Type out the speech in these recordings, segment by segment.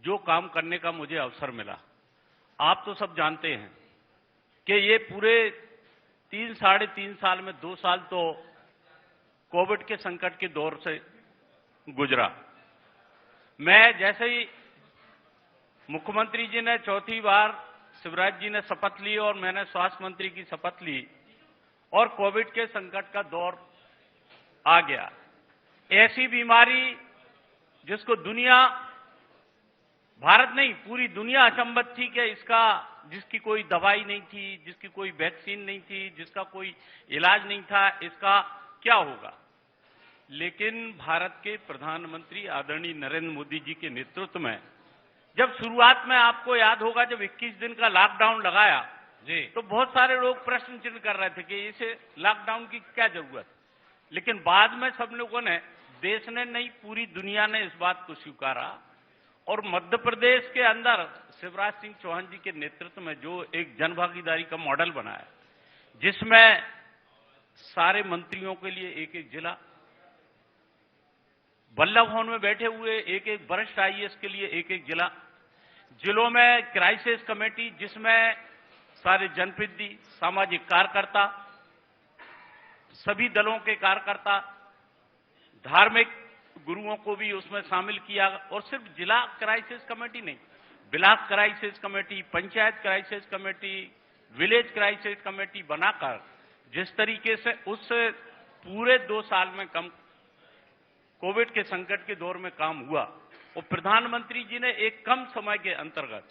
जो काम करने का मुझे अवसर मिला। आप तो सब जानते हैं कि ये पूरे 3-3.5 साल में 2 साल तो कोविड के संकट के दौर से गुजरा। मैं जैसे ही मुख्यमंत्री जी ने चौथी बार, शिवराज जी ने शपथ ली और मैंने स्वास्थ्य मंत्री की शपथ ली और कोविड के संकट का दौर आ गया। ऐसी बीमारी जिसको दुनिया, भारत नहीं पूरी दुनिया अचंभित थी कि जिसकी कोई दवाई नहीं थी, जिसकी कोई वैक्सीन नहीं थी, जिसका कोई इलाज नहीं था, इसका क्या होगा। लेकिन भारत के प्रधानमंत्री आदरणीय नरेंद्र मोदी जी के नेतृत्व में, जब शुरुआत में आपको याद होगा जब 21 दिन का लॉकडाउन लगाया जी, तो बहुत सारे लोग प्रश्न चिन्ह कर रहे थे कि इसे लॉकडाउन की क्या जरूरत। लेकिन बाद में सब लोगों ने, देश ने नहीं पूरी दुनिया ने इस बात को स्वीकारा और मध्य प्रदेश के अंदर शिवराज सिंह चौहान जी के नेतृत्व में जो एक जनभागीदारी का मॉडल बनाया, जिसमें सारे मंत्रियों के लिए एक एक जिला, बल्लभ भवन में बैठे हुए एक एक वरिष्ठ आईएएस के लिए एक एक जिला, जिलों में क्राइसिस कमेटी जिसमें सारे जनप्रतिनिधि, सामाजिक कार्यकर्ता, सभी दलों के कार्यकर्ता, धार्मिक गुरुओं को भी उसमें शामिल किया। और सिर्फ जिला क्राइसिस कमेटी नहीं, block crisis committee, panchayat crisis committee, village crisis committee बनाकर जिस तरीके से उस पूरे 2 साल में कोविड के संकट के दौर में काम हुआ और प्रधानमंत्री जी ने एक कम समय के अंतर्गत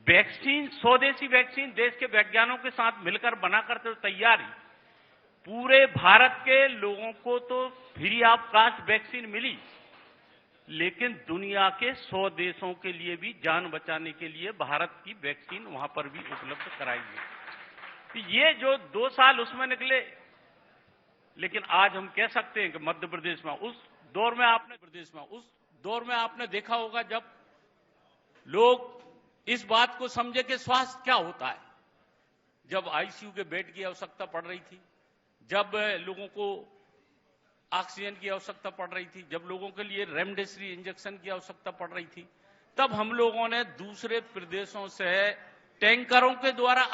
वैक्सीन, स्वदेशी वैक्सीन देश के वैज्ञानिकों के साथ मिलकर बनाकर तो तैयारी, पूरे भारत के लोगों को तो फ्री ऑफ कास्ट वैक्सीन मिली, लेकिन दुनिया के 100 देशों के लिए भी जान बचाने के लिए भारत की वैक्सीन वहां पर भी उपलब्ध कराई गई। तो ये जो 2 साल उसमें निकले, लेकिन आज हम कह सकते हैं कि मध्य प्रदेश में उस दौर में आपने देखा होगा जब लोग इस बात को समझे कि स्वास्थ्य क्या होता है, जब आईसीयू के बेड की आवश्यकता पड़ रही थी, जब लोगों को ऑक्सीजन की आवश्यकता पड़ रही थी, जब लोगों के लिए रेमडेसिविर इंजेक्शन की आवश्यकता पड़ रही थी, तब हम लोगों ने दूसरे प्रदेशों से टैंकरों के द्वारा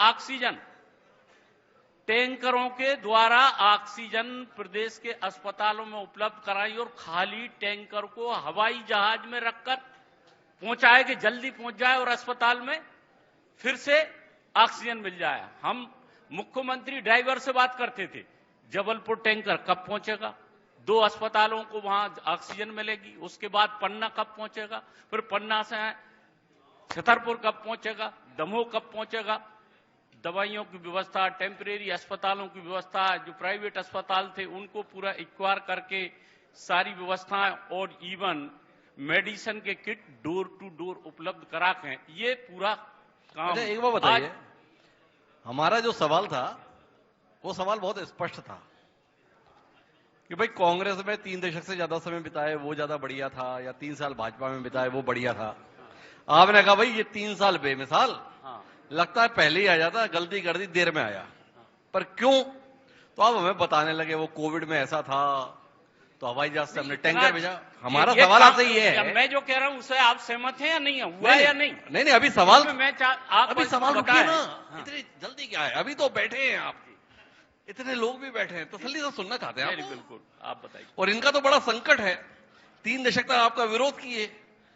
ऑक्सीजन प्रदेश के अस्पतालों में उपलब्ध कराई और खाली टैंकर को हवाई जहाज में रखकर पहुंचाए कि जल्दी पहुंच जाए और अस्पताल में फिर से ऑक्सीजन मिल जाए। हम मुख्यमंत्री ड्राइवर से बात करते थे, जबलपुर टैंकर कब पहुंचेगा, 2 अस्पतालों को वहां ऑक्सीजन मिलेगी, उसके बाद पन्ना कब पहुंचेगा, फिर पन्ना से छतरपुर कब पहुंचेगा, दमोह कब पहुंचेगा, दवाइयों की व्यवस्था, टेम्परेरी अस्पतालों की व्यवस्था, जो प्राइवेट अस्पताल थे उनको पूरा इक्वायर करके सारी व्यवस्थाएं और इवन मेडिसिन के किट डोर टू डोर उपलब्ध करा के ये पूरा काम। एक बात बताइए, हमारा जो सवाल था वो सवाल बहुत स्पष्ट था कि भाई कांग्रेस में 3 दशक से ज्यादा समय बिताए वो ज्यादा बढ़िया था या 3 साल भाजपा में बिताए वो बढ़िया था। आपने कहा भाई ये 3 साल बेमिसाल, लगता है पहले ही आ जाता, गलती कर दी, देर में आया। पर क्यों? तो आप हमें बताने लगे वो कोविड में ऐसा था तो हवाई जहाज से हमने टैंकर भेजा। हमारा सवाल आपसे ये है, मैं जो कह रहा हूं उससे आप सहमत हैं या नहीं, हुआ या नहीं? नहीं, अभी सवाल, अभी सवाल रुकिए ना, इतनी जल्दी क्या है? अभी तो बैठे हैं आप, इतने लोग भी बैठे हैं, तसल्ली से सुनना चाहते हैं। बिल्कुल, आप बताइए। और इनका तो बड़ा संकट है, 3 दशक तक आपका विरोध किए,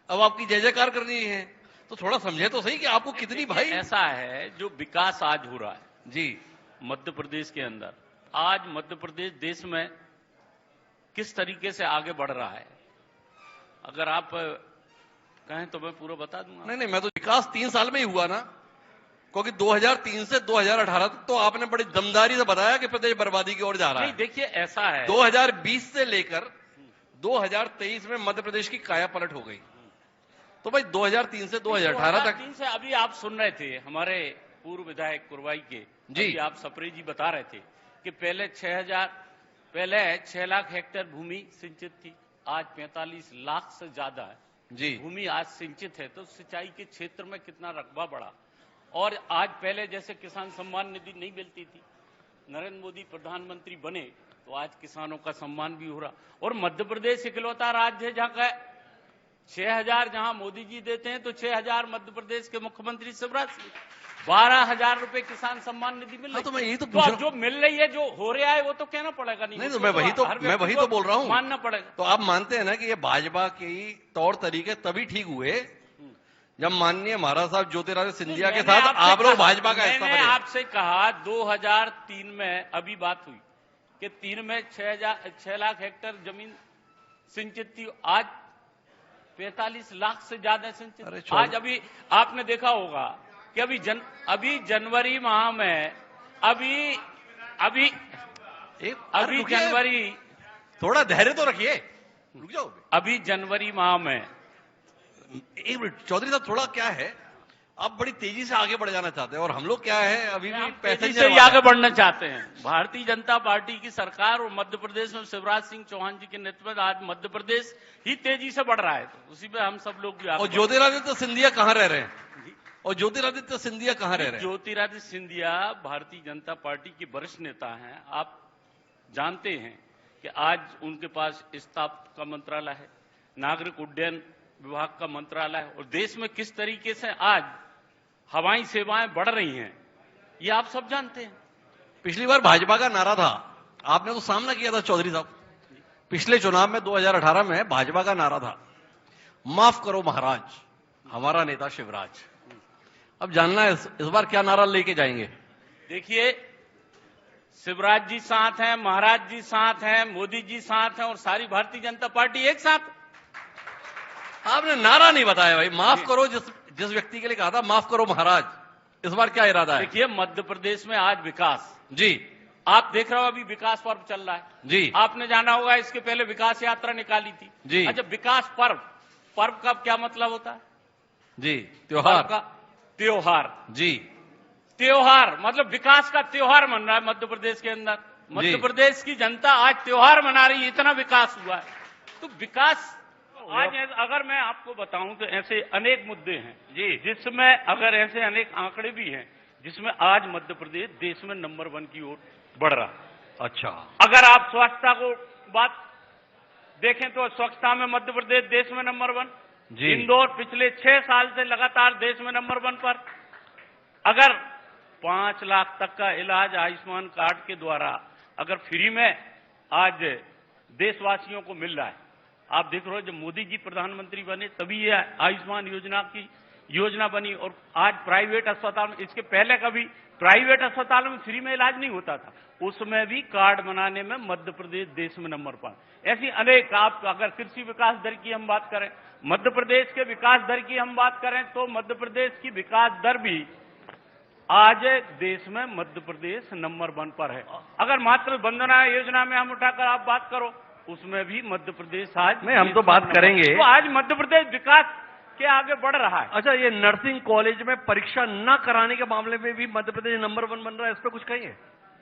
अब आपकी जय जयकार करनी है, तो थोड़ा समझे तो सही कि आपको कितनी, भाई ऐसा है जो विकास आज हो रहा है जी मध्य प्रदेश के अंदर, आज मध्य प्रदेश देश में किस तरीके से आगे बढ़ रहा है, अगर आप कहें तो मैं पूरा बता दूंगा। नहीं, मैं तो विकास 3 साल में ही हुआ ना, क्योंकि 2003 से 2018 तक तो आपने बड़ी दमदारी से बताया कि प्रदेश बर्बादी की ओर जा रहा है। नहीं, देखिए ऐसा है, 2020 से लेकर 2023 में मध्य प्रदेश की काया पलट हो गई। तो भाई 2003 से 2018 तक, 2003 से अभी आप सुन रहे थे हमारे पूर्व विधायक कुरवाई के जी, आप सप्रे जी बता रहे थे कि पहले 6 लाख हेक्टेयर भूमि सिंचित थी, आज 45 लाख से ज्यादा है जी भूमि आज सिंचित है। तो सिंचाई के क्षेत्र में कितना रकबा बढ़ा, और आज पहले जैसे किसान सम्मान निधि नहीं मिलती थी, नरेंद्र मोदी प्रधानमंत्री बने तो आज किसानों का सम्मान भी हो रहा। और मध्य प्रदेश इकलौता राज्य है जहां का 6,000 जहां मोदी जी देते हैं तो 6,000 मध्य प्रदेश के मुख्यमंत्री शिवराज सिंह, 12,000 रुपए किसान सम्मान निधि मिल रही है। तो मैं यही तो तो अब जो मिल रही है, जो हो रहा है, वो तो कहना पड़ेगा। नहीं तो मैं वही तो बोल रहा हूं, मानना पड़ेगा। तो आप मानते हैं ना कि ये भाजपा के तौर तरीके तभी ठीक हुए जब माननीय महाराज साहब ज्योतिरादित्य सिंधिया के साथ आप लोग भाजपा का हिस्सा बने। मैंने आपसे कहा 2003 में अभी बात हुई कि 3 में 6 लाख हेक्टेयर जमीन सिंचित थी, आज 45 लाख से ज्यादा सिंचित। आज अभी आपने देखा होगा कि अभी जनवरी माह में अभी जनवरी, थोड़ा धैर्य तो रखिए, रुक जाओ। अभी जनवरी माह में, एक मिनट चौधरी साहब, थोड़ा क्या है, आप बड़ी तेजी से आगे बढ़ जाना चाहते हैं और हम लोग क्या है अभी भी तेजी से ही आगे बढ़ना चाहते हैं। भारतीय जनता पार्टी की सरकार और मध्य प्रदेश में शिवराज सिंह चौहान जी के नेतृत्व में आज मध्य प्रदेश ही तेजी से बढ़ रहा है, तो उसी पे हम सब लोग भी। और ज्योतिरादित्य सिंधिया कहाँ रह रहे हैं? और ज्योतिरादित्य सिंधिया कहाँ रह रहे हैं? ज्योतिरादित्य सिंधिया भारतीय जनता पार्टी के वरिष्ठ नेता हैं। आप जानते हैं कि आज उनके पास स्टाफ का मंत्रालय है, नागरिक उड्डयन विभाग का मंत्रालय है, और देश में किस तरीके से आज हवाई सेवाएं बढ़ रही हैं, ये आप सब जानते हैं। पिछली बार भाजपा का नारा था, आपने तो सामना किया था चौधरी साहब, पिछले चुनाव में 2018 में भाजपा का नारा था, माफ करो महाराज, हमारा नेता शिवराज। अब जानना है इस बार क्या नारा लेके जाएंगे? देखिए, शिवराज जी साथ हैं, महाराज जी साथ हैं, मोदी जी साथ हैं, और सारी भारतीय जनता पार्टी एक साथ। आपने नारा नहीं बताया भाई, माफ करो जिस व्यक्ति के लिए कहा था माफ करो महाराज, इस बार क्या इरादा है? देखिए, मध्य प्रदेश में आज विकास जी, आप देख रहे हो, अभी विकास पर्व चल रहा है जी, आपने जाना होगा, इसके पहले विकास यात्रा निकाली थी जी। अच्छा, विकास पर्व का क्या मतलब होता है जी? त्योहार का, त्योहार जी, त्योहार मतलब विकास का त्योहार मन रहा है मध्य प्रदेश के अंदर। मध्य प्रदेश की जनता आज त्योहार मना रही है, इतना विकास हुआ है। तो विकास आज अगर मैं आपको बताऊं तो ऐसे अनेक मुद्दे हैं जी, जिसमें अगर ऐसे अनेक आंकड़े भी हैं जिसमें आज मध्य प्रदेश देश में नंबर 1 की ओर बढ़ रहा है। अच्छा, अगर आप स्वच्छता को बात देखें तो स्वच्छता में मध्य प्रदेश देश में नंबर 1 जी। इंदौर पिछले 6 साल से लगातार देश में नंबर 1 पर। अगर 5 लाख तक का इलाज आयुष्मान कार्ड के द्वारा अगर फ्री में आज देशवासियों को मिल रहा है, आप देख रहे हो जब मोदी जी प्रधानमंत्री बने तभी ये आयुष्मान योजना की योजना बनी, और आज प्राइवेट अस्पताल में, इसके पहले कभी प्राइवेट अस्पताल में फ्री में इलाज नहीं होता था, उसमें भी कार्ड बनाने में मध्य प्रदेश देश में नंबर 1। ऐसी अनेक, आप अगर कृषि विकास दर की हम बात करें, मध्य प्रदेश के विकास दर की हम बात करें तो मध्य प्रदेश की विकास दर भी आज देश में मध्य प्रदेश नंबर 1 पर है। अगर मातृ वंदना योजना में हम उठाकर आप बात करो, उसमें भी मध्य प्रदेश आज नहीं, हम तो बात करेंगे, तो आज मध्य प्रदेश विकास के आगे बढ़ रहा है। अच्छा, ये नर्सिंग कॉलेज में परीक्षा न कराने के मामले में भी मध्य प्रदेश नंबर 1 बन रहा है, इस पर कुछ कहिए।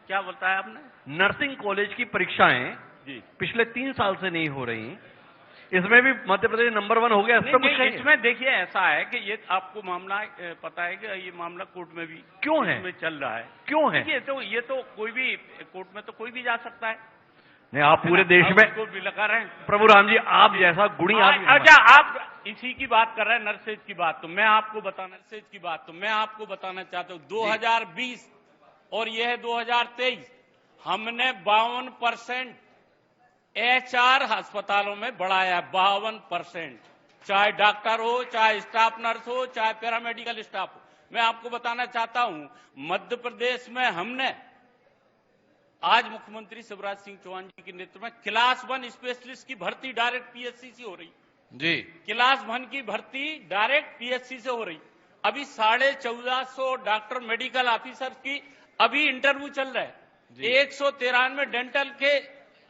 क्या बताया आपने? नर्सिंग कॉलेज की परीक्षाएं जी पिछले 3 साल से नहीं हो रही, इसमें भी मध्य प्रदेश नंबर 1 हो गया, इस पर कुछ कहिए। इसमें देखिए ऐसा है कि ये आपको मामला पता है कि ये मामला कोर्ट में भी क्यों है, में चल रहा है, क्यों है? ये तो कोई भी कोर्ट में तो कोई भी जा सकता है। नहीं, आप पूरे देश में को भी लगा रहे हैं। प्रभु राम जी, आप जैसा गुणी आदमी। अच्छा, आप इसी की बात कर रहे हैं, नर्सेज की बात, तो मैं आपको बताना चाहता हूं 2020 और यह है 2023, हमने 52% HR अस्पतालों में बढ़ाया, 52%, चाहे डॉक्टर हो, चाहे स्टाफ नर्स हो, चाहे पैरामेडिकल स्टाफ हो। मैं आपको बताना चाहता हूं, मध्य प्रदेश में हमने आज मुख्यमंत्री शिवराज सिंह चौहान जी के नेतृत्व में क्लास 1 स्पेशलिस्ट की भर्ती डायरेक्ट PSC से हो रही जी, क्लास 1 की भर्ती डायरेक्ट PSC से हो रही। अभी 1450 डॉक्टर मेडिकल ऑफिसर की अभी इंटरव्यू चल रहा है, 193 डेंटल के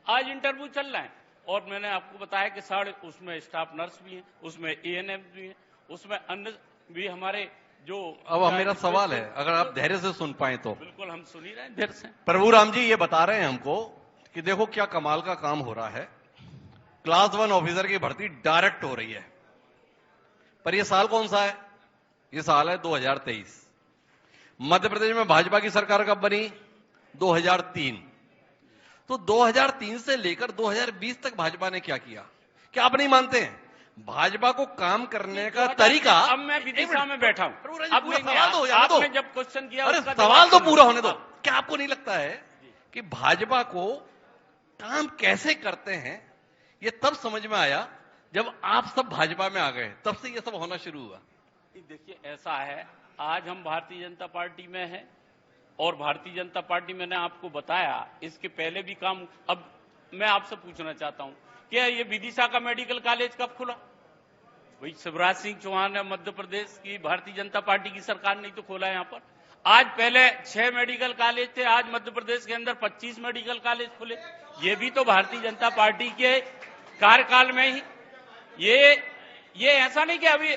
आज इंटरव्यू चल रहा है, और मैंने आपको बताया कि उसमें स्टाफ नर्स भी हैं, उसमें ANM भी हैं, उसमें अन्य भी हमारे जो। अब मेरा सवाल है, अगर आप धैर्य से सुन पाए तो। बिल्कुल, हम सुन ही रहे हैं धैर्य से। प्रभु राम जी ये बता रहे हैं हमको कि देखो क्या कमाल का काम हो रहा है, क्लास 1 ऑफिसर की भर्ती डायरेक्ट हो रही है, पर यह साल कौन सा है? यह साल है 2023। मध्य प्रदेश में भाजपा की सरकार कब बनी? 2003। तो 2003 से लेकर 2020 तक भाजपा ने क्या किया? क्या आप नहीं मानते हैं भाजपा को काम करने का तरीका। अब मैं विदिशा में बैठा हूं, अब आपने जब क्वेश्चन किया, अरे सवाल तो पूरा होने दो। क्या आपको नहीं लगता है कि भाजपा को काम कैसे करते हैं ये तब समझ में आया जब आप सब भाजपा में आ गए, तब से ये सब होना शुरू हुआ? देखिए, ऐसा है, आज हम भारतीय जनता पार्टी में हैं और भारतीय जनता पार्टी मैंने आपको बताया इसके पहले भी काम। अब मैं आपसे पूछना चाहता हूं कि ये विदिशा का मेडिकल कॉलेज कब खुला? वही शिवराज सिंह चौहान ने मध्य प्रदेश की भारतीय जनता पार्टी की सरकार ने तो खोला यहां पर। आज पहले 6 मेडिकल कॉलेज थे, आज मध्य प्रदेश के अंदर 25 मेडिकल कॉलेज खुले। ये भी तो भारतीय जनता पार्टी के कार्यकाल में ही। ये ऐसा नहीं कि अभी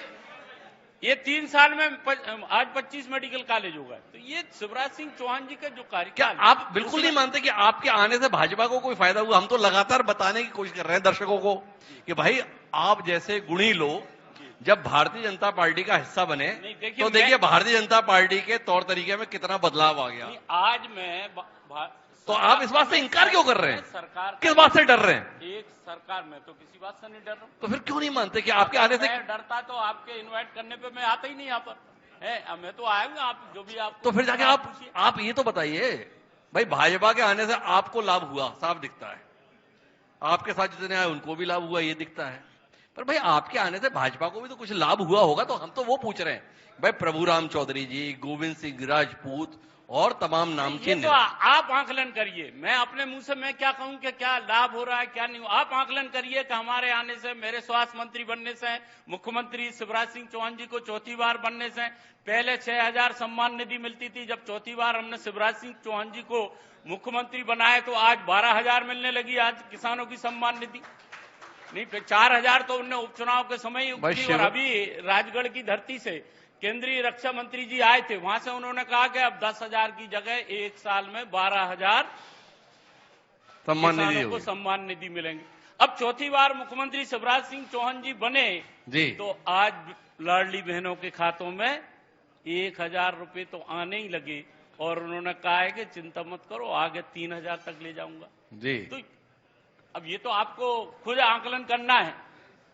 ये 3 साल में आज 25 मेडिकल कॉलेज होगा। तो ये शिवराज सिंह चौहान जी का जो कार्यकाल। क्या आप बिल्कुल नहीं मानते कि आपके आने से भाजपा को कोई फायदा हुआ? हम तो लगातार बताने की कोशिश कर रहे हैं दर्शकों को कि भाई आप जैसे गुणी लोग जब भारतीय जनता पार्टी का हिस्सा बने तो देखिए भारतीय जनता पार्टी के तौर तरीके में कितना बदलाव आ गया। आज मैं तो आप इस बात से इनकार क्यों कर रहे हैं? सरकार किस बात से डर रहे हैं? एक सरकार में तो किसी बात से नहीं डर रहा हूं। तो फिर क्यों नहीं मानते कि आपके आने से? डरता तो आपके इनवाइट करने पे मैं आता ही नहीं यहाँ पर है। मैं तो आऊंगा, आप जो भी आप। तो फिर जाके आप ये तो बताइए भाई, भाजपा के आने से आपको लाभ हुआ, साफ दिखता है। आपके साथ जितने आए उनको भी लाभ हुआ, ये दिखता है। पर भाई आपके आने से भाजपा को भी तो कुछ लाभ हुआ होगा। तो हम तो वो पूछ रहे हैं भाई, प्रभुराम चौधरी जी, गोविंद सिंह राजपूत और तमाम नामचीन। तो आप आकलन करिए, मैं अपने मुंह से मैं क्या कहूं कि क्या लाभ हो रहा है क्या नहीं। आप आकलन करिए कि हमारे आने से, मेरे स्वास्थ्य मंत्री बनने से, मुख्यमंत्री शिवराज सिंह चौहान जी को चौथी बार बनने से, पहले 6000 सम्मान निधि मिलती थी, जब चौथी बार हमने शिवराज सिंह चौहान जी को मुख्यमंत्री बनाया तो आज 12000 मिलने लगी। आज किसानों की सम्मान निधि नहीं, 4000 तो उनने उपचुनाव के समय ही। और अभी राजगढ़ की धरती से केंद्रीय रक्षा मंत्री जी आए थे, वहां से उन्होंने कहा कि अब 10,000 की जगह एक साल में 12,000 किसानों को सम्मान निधि मिलेंगे। अब चौथी बार मुख्यमंत्री शिवराज सिंह चौहान जी बने जी, तो आज लाडली बहनों के खातों में 1000 रुपए तो आने ही लगे। और उन्होंने कहा है कि चिंता मत करो, आगे 3000 तक ले जाऊंगा जी। तो अब ये तो आपको खुद आकलन करना है।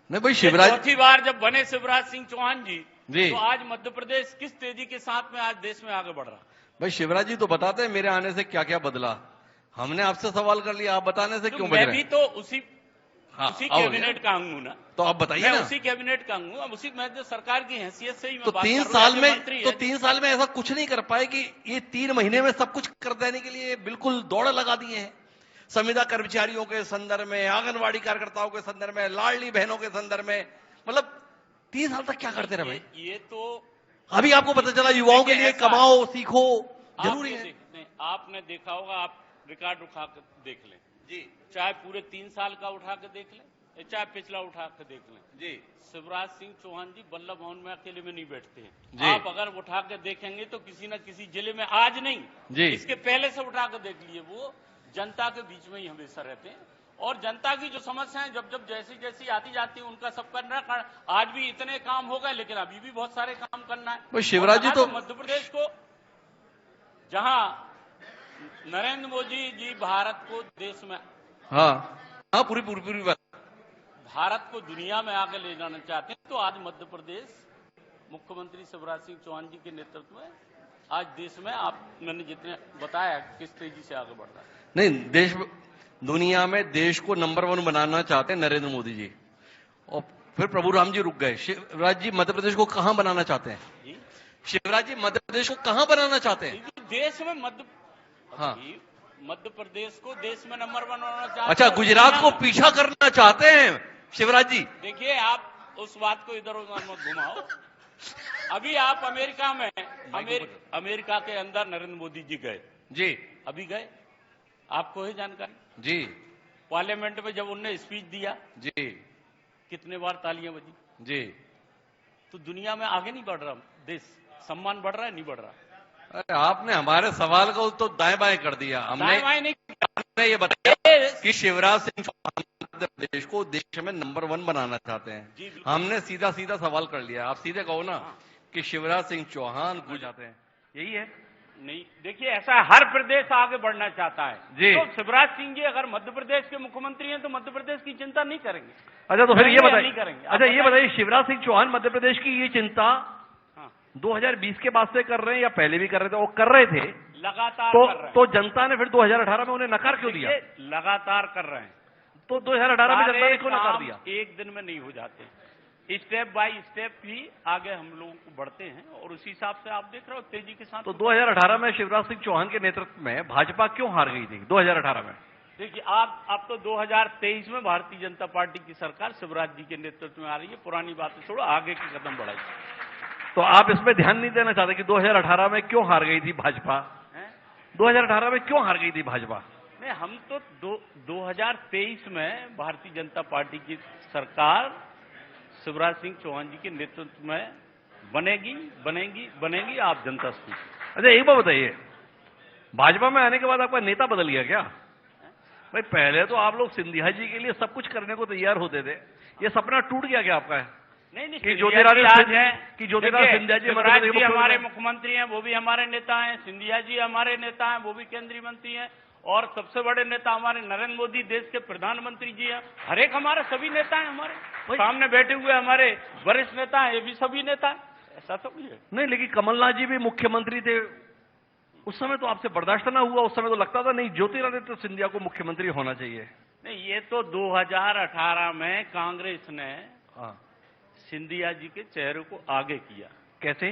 नहीं भाई, शिवराज चौथी बार जब बने शिवराज सिंह चौहान जी, तो आज मध्य प्रदेश किस तेजी के साथ में आज देश में आगे बढ़ रहा। भाई शिवराज जी तो बताते हैं मेरे आने से क्या क्या बदला। हमने आपसे सवाल कर लिया, आप बताने से क्यों बदल रहे हैं? मैं भी तो उसी कैबिनेट का अंग हूं ना। तो आप बताइए ना। उसी कैबिनेट का अंग हूं, अब उसी में जो सरकार की हैसियत से ही मैं तो बात 3 साल में ऐसा कुछ नहीं कर पाए कि ये 3 महीने में सब कुछ कर देने के लिए बिल्कुल दौड़ लगा दिए हैं। संविदा कर्मचारियों के संदर्भ में, आंगनबाड़ी कार्यकर्ताओं के संदर्भ में, लाडली बहनों के संदर्भ में, मतलब 3 साल तक क्या करते रहे भाई? ये तो अभी आपको पता चला युवाओं के लिए कमाओ, सीखो, जरूरी है। आपने देखा होगा, आप रिकॉर्ड उठा कर देख लें जी, चाहे पूरे 3 साल का उठा के देख लें, चाहे पिछला उठा के देख लें जी। शिवराज सिंह चौहान जी वल्लभ भवन में अकेले में नहीं बैठते हैं। आप अगर उठा के देखेंगे तो किसी न किसी जिले में, आज नहीं जी, इसके पहले से उठा के देख लिए, वो जनता के बीच में ही हमेशा रहते हैं। और जनता की जो समस्याएं जब जब जैसी जैसी आती जाती है उनका सब करना है। आज भी इतने काम हो गए, लेकिन अभी भी बहुत सारे काम करना है। शिवराज जी तो मध्य प्रदेश को, जहां नरेंद्र मोदी जी भारत को देश में पूरी बात, भारत को दुनिया में आगे ले जाना चाहते हैं, तो आज मध्य प्रदेश मुख्यमंत्री शिवराज सिंह चौहान जी के नेतृत्व में आज देश में, मैंने जितने बताया किस तेजी से आगे बढ़ रहा है। नहीं, दुनिया में देश को नंबर 1 बनाना चाहते हैं नरेंद्र मोदी जी, और फिर प्रभुराम जी रुक गए। शिवराज जी मध्य प्रदेश को कहां बनाना चाहते हैं? शिवराज जी मध्य प्रदेश को कहां बनाना चाहते हैं? देश में मध्य प्रदेश को देश में नंबर 1 बनाना चाहते हैं। अच्छा, गुजरात को पीछा करना चाहते हैं शिवराज जी? देखिए, आप उस बात को इधर उधर मत घुमाओ। अभी आप अमेरिका में, अमेरिका के अंदर नरेंद्र मोदी जी गए जी, अभी गए, आपको है जानकारी जी। पार्लियामेंट में जब उन्होंने स्पीच दिया जी, कितने बार तालियां बजी जी। तो दुनिया में आगे नहीं बढ़ रहा देश, सम्मान बढ़ रहा है नहीं बढ़ रहा? अरे आपने हमारे सवाल को तो दाएं बाएं कर दिया। हमने ये बताया कि शिवराज सिंह चौहान मध्य प्रदेश को देश में नंबर 1 बनाना चाहते हैं। हमने सीधा सीधा सवाल कर लिया, आप सीधे कहो ना कि शिवराज सिंह चौहान को चाहते हैं, यही है। नहीं, देखिए ऐसा है, हर प्रदेश आगे बढ़ना चाहता है जी। तो शिवराज सिंह जी अगर मध्य प्रदेश के मुख्यमंत्री हैं तो मध्य प्रदेश की चिंता नहीं करेंगे। अच्छा, तो फिर ये नहीं बताइए, करेंगे। अच्छा ये बताइए, शिवराज सिंह चौहान मध्य प्रदेश की ये चिंता हाँ। 2020 के बाद से कर रहे हैं या पहले भी कर रहे थे? वो कर रहे थे लगातार तो कर रहे हैं। तो जनता ने फिर 2018 में उन्हें नकार क्यों दिया? लगातार कर रहे हैं तो 2018 में जनता ने क्यों नकार दिया? एक दिन में नहीं हो जाते, स्टेप बाय स्टेप ही आगे हम लोगों को बढ़ते हैं और उसी हिसाब से आप देख रहे हो तेजी के साथ। तो 2018 में शिवराज सिंह चौहान के नेतृत्व में भाजपा क्यों हार गई थी 2018 में? देखिए आप तो 2023 में भारतीय जनता पार्टी की सरकार शिवराज जी के नेतृत्व में आ रही है, पुरानी बातें छोड़ो, आगे की कदम बढ़ाई। तो आप इसमें ध्यान नहीं देना चाहते कि 2018 में क्यों हार गई थी भाजपा? 2018 में क्यों हार गई थी भाजपा? नहीं, हम तो 2023 में भारतीय जनता पार्टी की सरकार शिवराज सिंह चौहान जी के नेतृत्व में बनेगी, आप जनता से। अच्छा एक बात बताइए, भाजपा में आने के बाद आपका नेता बदल गया क्या? भाई पहले तो आप लोग सिंधिया जी के लिए सब कुछ करने को तैयार होते थे, ये सपना टूट गया क्या आपका? नहीं, कि ज्योतिरादित्य सिंधिया जी हमारे मुख्यमंत्री हैं, वो भी हमारे नेता हैं, सिंधिया जी हमारे नेता हैं, वो भी केंद्रीय मंत्री हैं, और सबसे बड़े नेता हमारे नरेंद्र मोदी देश के प्रधानमंत्री जी हैं। हर एक हमारे सभी नेता हैं, हमारे सामने बैठे हुए हमारे वरिष्ठ नेता हैं, ये भी सभी नेता हैं, ऐसा तो कुछ है नहीं। लेकिन कमलनाथ जी भी मुख्यमंत्री थे, उस समय तो आपसे बर्दाश्त ना हुआ, उस समय तो लगता था नहीं ज्योतिरादित्य सिंधिया को मुख्यमंत्री होना चाहिए। नहीं, ये तो 2018 में कांग्रेस ने सिंधिया जी के चेहरे को आगे किया। कैसे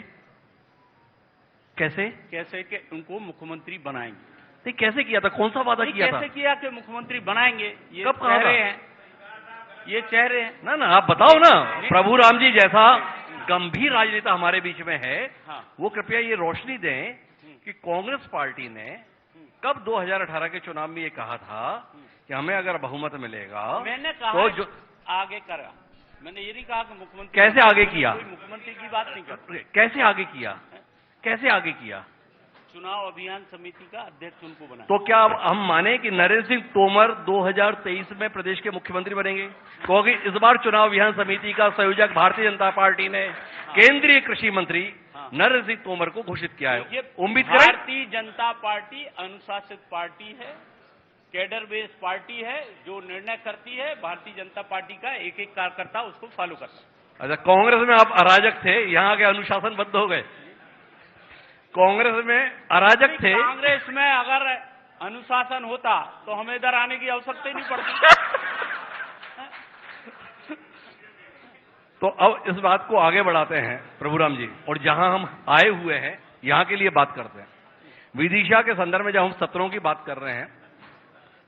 कैसे कैसे कि उनको मुख्यमंत्री बनाएंगे। नहीं, कैसे किया था? कौन सा वादा किया था? कैसे किया कि मुख्यमंत्री बनाएंगे? ये कब कहा था? ये चेहरे हैं ना आप बताओ ना। प्रभु राम जी जैसा गंभीर राजनेता हमारे बीच में है, हाँ। वो कृपया ये रोशनी दें कि कांग्रेस पार्टी ने कब 2018 के चुनाव में ये कहा था कि हमें अगर बहुमत मिलेगा। मैंने कहा तो जो आगे करा, मैंने ये नहीं कहा कि मुख्यमंत्री। कैसे आगे किया? मुख्यमंत्री की बात नहीं करते। कैसे आगे किया? कैसे आगे किया? चुनाव अभियान समिति का अध्यक्ष उनको बनाया। तो क्या हम माने कि नरेंद्र सिंह तोमर 2023 में प्रदेश के मुख्यमंत्री बनेंगे? क्योंकि इस बार चुनाव अभियान समिति का संयोजक भारतीय जनता पार्टी ने केंद्रीय कृषि मंत्री नरेंद्र सिंह तोमर को घोषित किया है। उम्मीद करें। भारतीय जनता पार्टी अनुशासित पार्टी है, कैडर बेस्ड पार्टी है, जो निर्णय करती है भारतीय जनता पार्टी का एक एक कार्यकर्ता उसको फॉलो करता है। अच्छा, कांग्रेस में आप अराजक थे, यहाँ के अनुशासन बद्ध हो गए। कांग्रेस में अराजक थे। कांग्रेस में अगर अनुशासन होता तो हमें इधर आने की आवश्यकता ही नहीं पड़ती। तो अब इस बात को आगे बढ़ाते हैं प्रभुराम जी, और जहां हम आए हुए हैं यहां के लिए बात करते हैं। विदिशा के संदर्भ में जब हम सत्रों की बात कर रहे हैं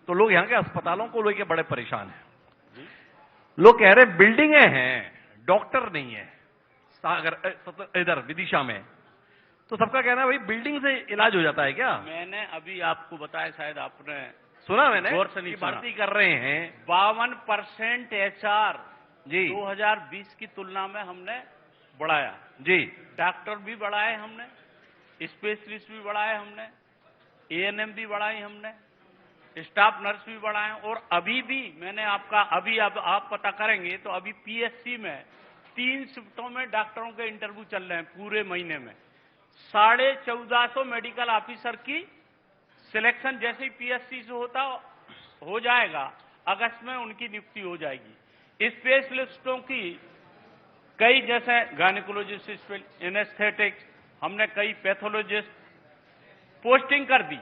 तो लोग यहां के अस्पतालों को लेकर बड़े परेशान हैं। लोग कह रहे बिल्डिंगें हैं, डॉक्टर नहीं है। सागर इधर विदिशा में तो सबका कहना है भाई बिल्डिंग से इलाज हो जाता है क्या? मैंने अभी आपको बताया, शायद आपने सुना, मैंने गौर से नहीं भर्ती कर रहे हैं 52% HR जी 2020 की तुलना में हमने बढ़ाया जी। डॉक्टर भी बढ़ाए हमने, स्पेशलिस्ट भी बढ़ाए हमने, ANM भी बढ़ाई हमने, स्टाफ नर्स भी बढ़ाए, और अभी भी मैंने आपका अब आप पता करेंगे तो अभी PSC में 3 शिफ्टों में डॉक्टरों के इंटरव्यू चल रहे हैं पूरे महीने में। 1450 मेडिकल ऑफिसर की सिलेक्शन जैसे ही PSC से हो जाएगा, अगस्त में उनकी नियुक्ति हो जाएगी। स्पेशलिस्टों की कई, जैसे गायनेकोलॉजिस्ट, एनेस्थेटिक्स, हमने कई पैथोलॉजिस्ट पोस्टिंग कर दी।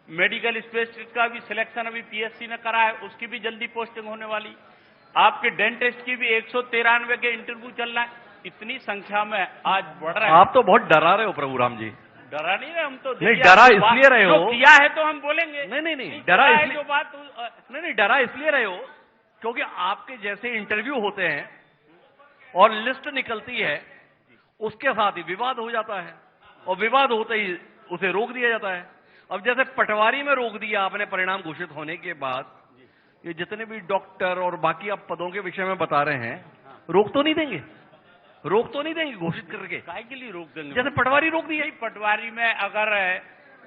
मेडिकल स्पेशलिस्ट का भी सिलेक्शन अभी PSC ने करा है, उसकी भी जल्दी पोस्टिंग होने वाली। आपके डेंटिस्ट की भी 193 के इंटरव्यू चल रहा है। इतनी संख्या में आज बढ़ रहा है। आप तो बहुत डरा रहे हो प्रभुराम जी। डरा नहीं रहे हम तो। नहीं, डरा इसलिए रहे हो। किया है तो हम बोलेंगे। नहीं, डरा इसलिए जो बात नहीं, डरा इसलिए रहे हो क्योंकि आपके जैसे इंटरव्यू होते हैं और लिस्ट निकलती है, उसके साथ ही विवाद हो जाता है, और विवाद होते ही उसे रोक दिया जाता है। अब जैसे पटवारी में रोक दिया आपने परिणाम घोषित होने के बाद, ये जितने भी डॉक्टर और बाकी आप पदों के विषय में बता रहे हैं, रोक तो नहीं देंगे? रोक तो नहीं देंगे घोषित करके? काहे के लिए रोक देंगे? जैसे पटवारी रोक दिया। पटवारी में अगर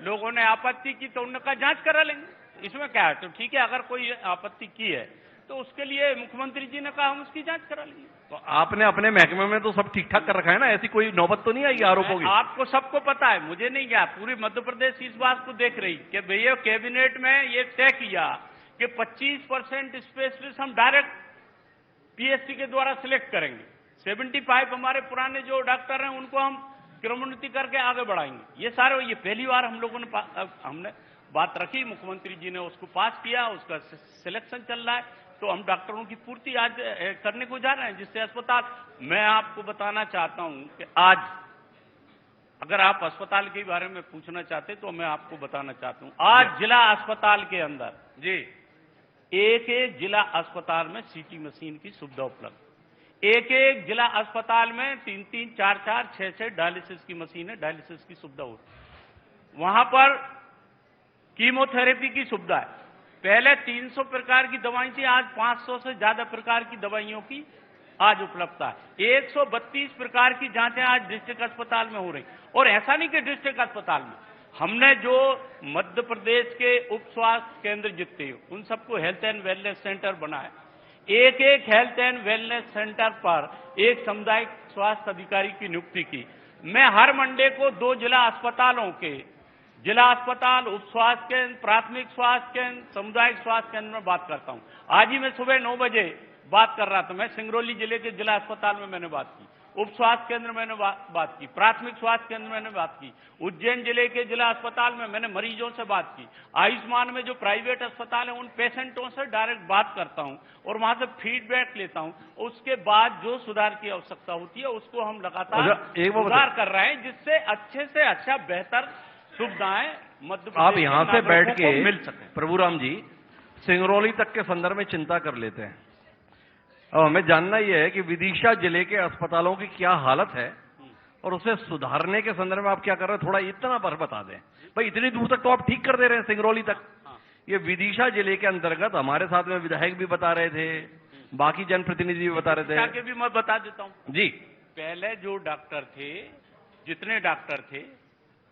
लोगों ने आपत्ति की तो उनका जांच करा लेंगे, इसमें क्या है? तो ठीक है, अगर कोई आपत्ति की है तो उसके लिए मुख्यमंत्री जी ने कहा हम उसकी जांच करा लेंगे। तो आपने अपने महकमे में तो सब ठीक ठाक कर रखा है ना, ऐसी कोई नौबत तो नहीं आई आरोपों की? आपको सबको पता है, मुझे नहीं क्या, पूरी मध्य प्रदेश इस बात को देख रही कि भैया कैबिनेट में ये तय किया कि 25% स्पेशलिस्ट हम डायरेक्ट पीएससी के द्वारा सिलेक्ट करेंगे। 75 हमारे पुराने जो डॉक्टर हैं उनको हम क्रमोन्नति करके आगे बढ़ाएंगे। ये सारे, ये पहली बार हम लोगों ने हमने बात रखी, मुख्यमंत्री जी ने उसको पास किया, उसका सिलेक्शन चल रहा है, तो हम डॉक्टरों की पूर्ति आज करने को जा रहे हैं, जिससे अस्पताल, मैं आपको बताना चाहता हूं कि आज अगर आप अस्पताल के बारे में पूछना चाहते तो मैं आपको बताना चाहता हूं, आज जिला अस्पताल के अंदर जी एक जिला अस्पताल में सीटी मशीन की सुविधा उपलब्ध, एक जिला अस्पताल में 3-3, 4-4, 6-6 डायलिसिस की मशीन है, डायलिसिस की सुविधा होती, वहां पर कीमोथेरेपी की सुविधा है। पहले 300 प्रकार की दवाई थी, आज 500 से ज्यादा प्रकार की दवाइयों की आज उपलब्धता है। 132 प्रकार की जांचें आज डिस्ट्रिक्ट अस्पताल में हो रही, और ऐसा नहीं कि डिस्ट्रिक्ट अस्पताल में, हमने जो मध्य प्रदेश के उप स्वास्थ्य केंद्र जितने उन सबको हेल्थ एंड वेलनेस सेंटर बनाया। एक हेल्थ एंड वेलनेस सेंटर पर एक सामुदायिक स्वास्थ्य अधिकारी की नियुक्ति की। मैं हर मंडे को 2 जिला अस्पतालों के, जिला अस्पताल, उप स्वास्थ्य केंद्र, प्राथमिक स्वास्थ्य केंद्र, सामुदायिक स्वास्थ्य केंद्र में बात करता हूं। आज ही मैं सुबह 9 बजे बात कर रहा था, मैं सिंगरौली जिले के जिला अस्पताल में मैंने बात की, उप स्वास्थ्य केंद्र मैंने बात की, प्राथमिक स्वास्थ्य केंद्र मैंने बात की, उज्जैन जिले के जिला अस्पताल में मैंने मरीजों से बात की, आयुष्मान में जो प्राइवेट अस्पताल है उन पेशेंटों से डायरेक्ट बात करता हूं और वहां से फीडबैक लेता हूं। उसके बाद जो सुधार की आवश्यकता होती है उसको हम लगातार सुधार कर रहे हैं, जिससे अच्छे से अच्छा बेहतर सुविधाएं मध्य प्रदेश आप यहां से बैठ के मिल सके। प्रभुराम जी, सिंगरौली तक के संदर्भ में चिंता कर लेते हैं। अब हमें जानना यह है कि विदिशा जिले के अस्पतालों की क्या हालत है और उसे सुधारने के संदर्भ में आप क्या कर रहे हैं, थोड़ा इतना पर बता दें। भाई इतनी दूर तक तो आप ठीक कर दे रहे हैं, सिंगरौली तक। ये विदिशा जिले के अंतर्गत हमारे साथ में विधायक भी बता रहे थे, बाकी जनप्रतिनिधि भी बता रहे थे, भी मैं बता देता हूं जी। पहले जो डॉक्टर थे, जितने डॉक्टर थे,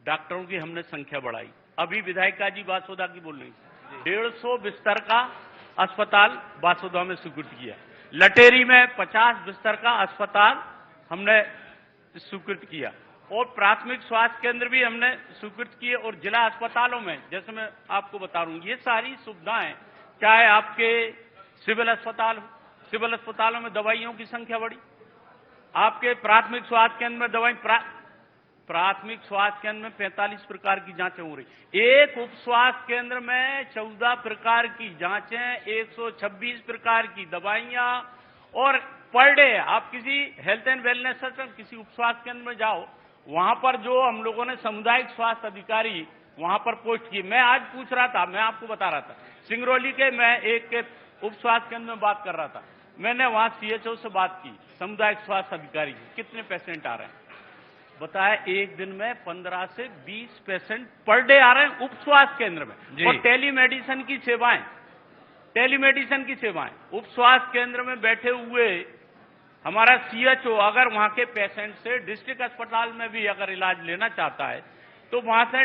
डॉक्टरों की हमने संख्या बढ़ाई। अभी विधायिका जी बासोदा की बोल रही, 150 बिस्तर का अस्पताल बासोदा में स्वीकृत किया। लटेरी में 50 बिस्तर का अस्पताल हमने स्वीकृत किया, और प्राथमिक स्वास्थ्य केंद्र भी हमने स्वीकृत किए। और जिला अस्पतालों में, जैसे मैं आपको बता रहा हूं, ये सारी सुविधाएं, चाहे आपके सिविल अस्पताल, सिविल अस्पतालों में दवाइयों की संख्या बढ़ी, आपके प्राथमिक स्वास्थ्य केंद्र में दवाई, प्राथमिक स्वास्थ्य केंद्र में 45 प्रकार की जांचें हो रही, एक उप स्वास्थ्य केंद्र में 14 प्रकार की जांचें, 126 प्रकार की दवाइयां। और पर डे आप किसी हेल्थ एंड वेलनेस सेंटर, किसी उप स्वास्थ्य केंद्र में जाओ, वहां पर जो हम लोगों ने सामुदायिक स्वास्थ्य अधिकारी वहां पर पोस्ट किए। मैं आज पूछ रहा था, मैं आपको बता रहा था, सिंगरौली के मैं एक के उप स्वास्थ्य केंद्र में बात कर रहा था, मैंने वहां सीएचओ से बात की, सामुदायिक स्वास्थ्य अधिकारी, कितने पेशेंट आ रहे हैं, बताया एक दिन में 15 से 20 पेशेंट पर डे आ रहे हैं उप स्वास्थ्य केंद्र में। और टेलीमेडिसिन की सेवाएं, टेलीमेडिसिन की सेवाएं उप स्वास्थ्य केंद्र में बैठे हुए हमारा सीएचओ अगर वहां के पेशेंट से डिस्ट्रिक्ट अस्पताल में भी अगर इलाज लेना चाहता है तो वहां से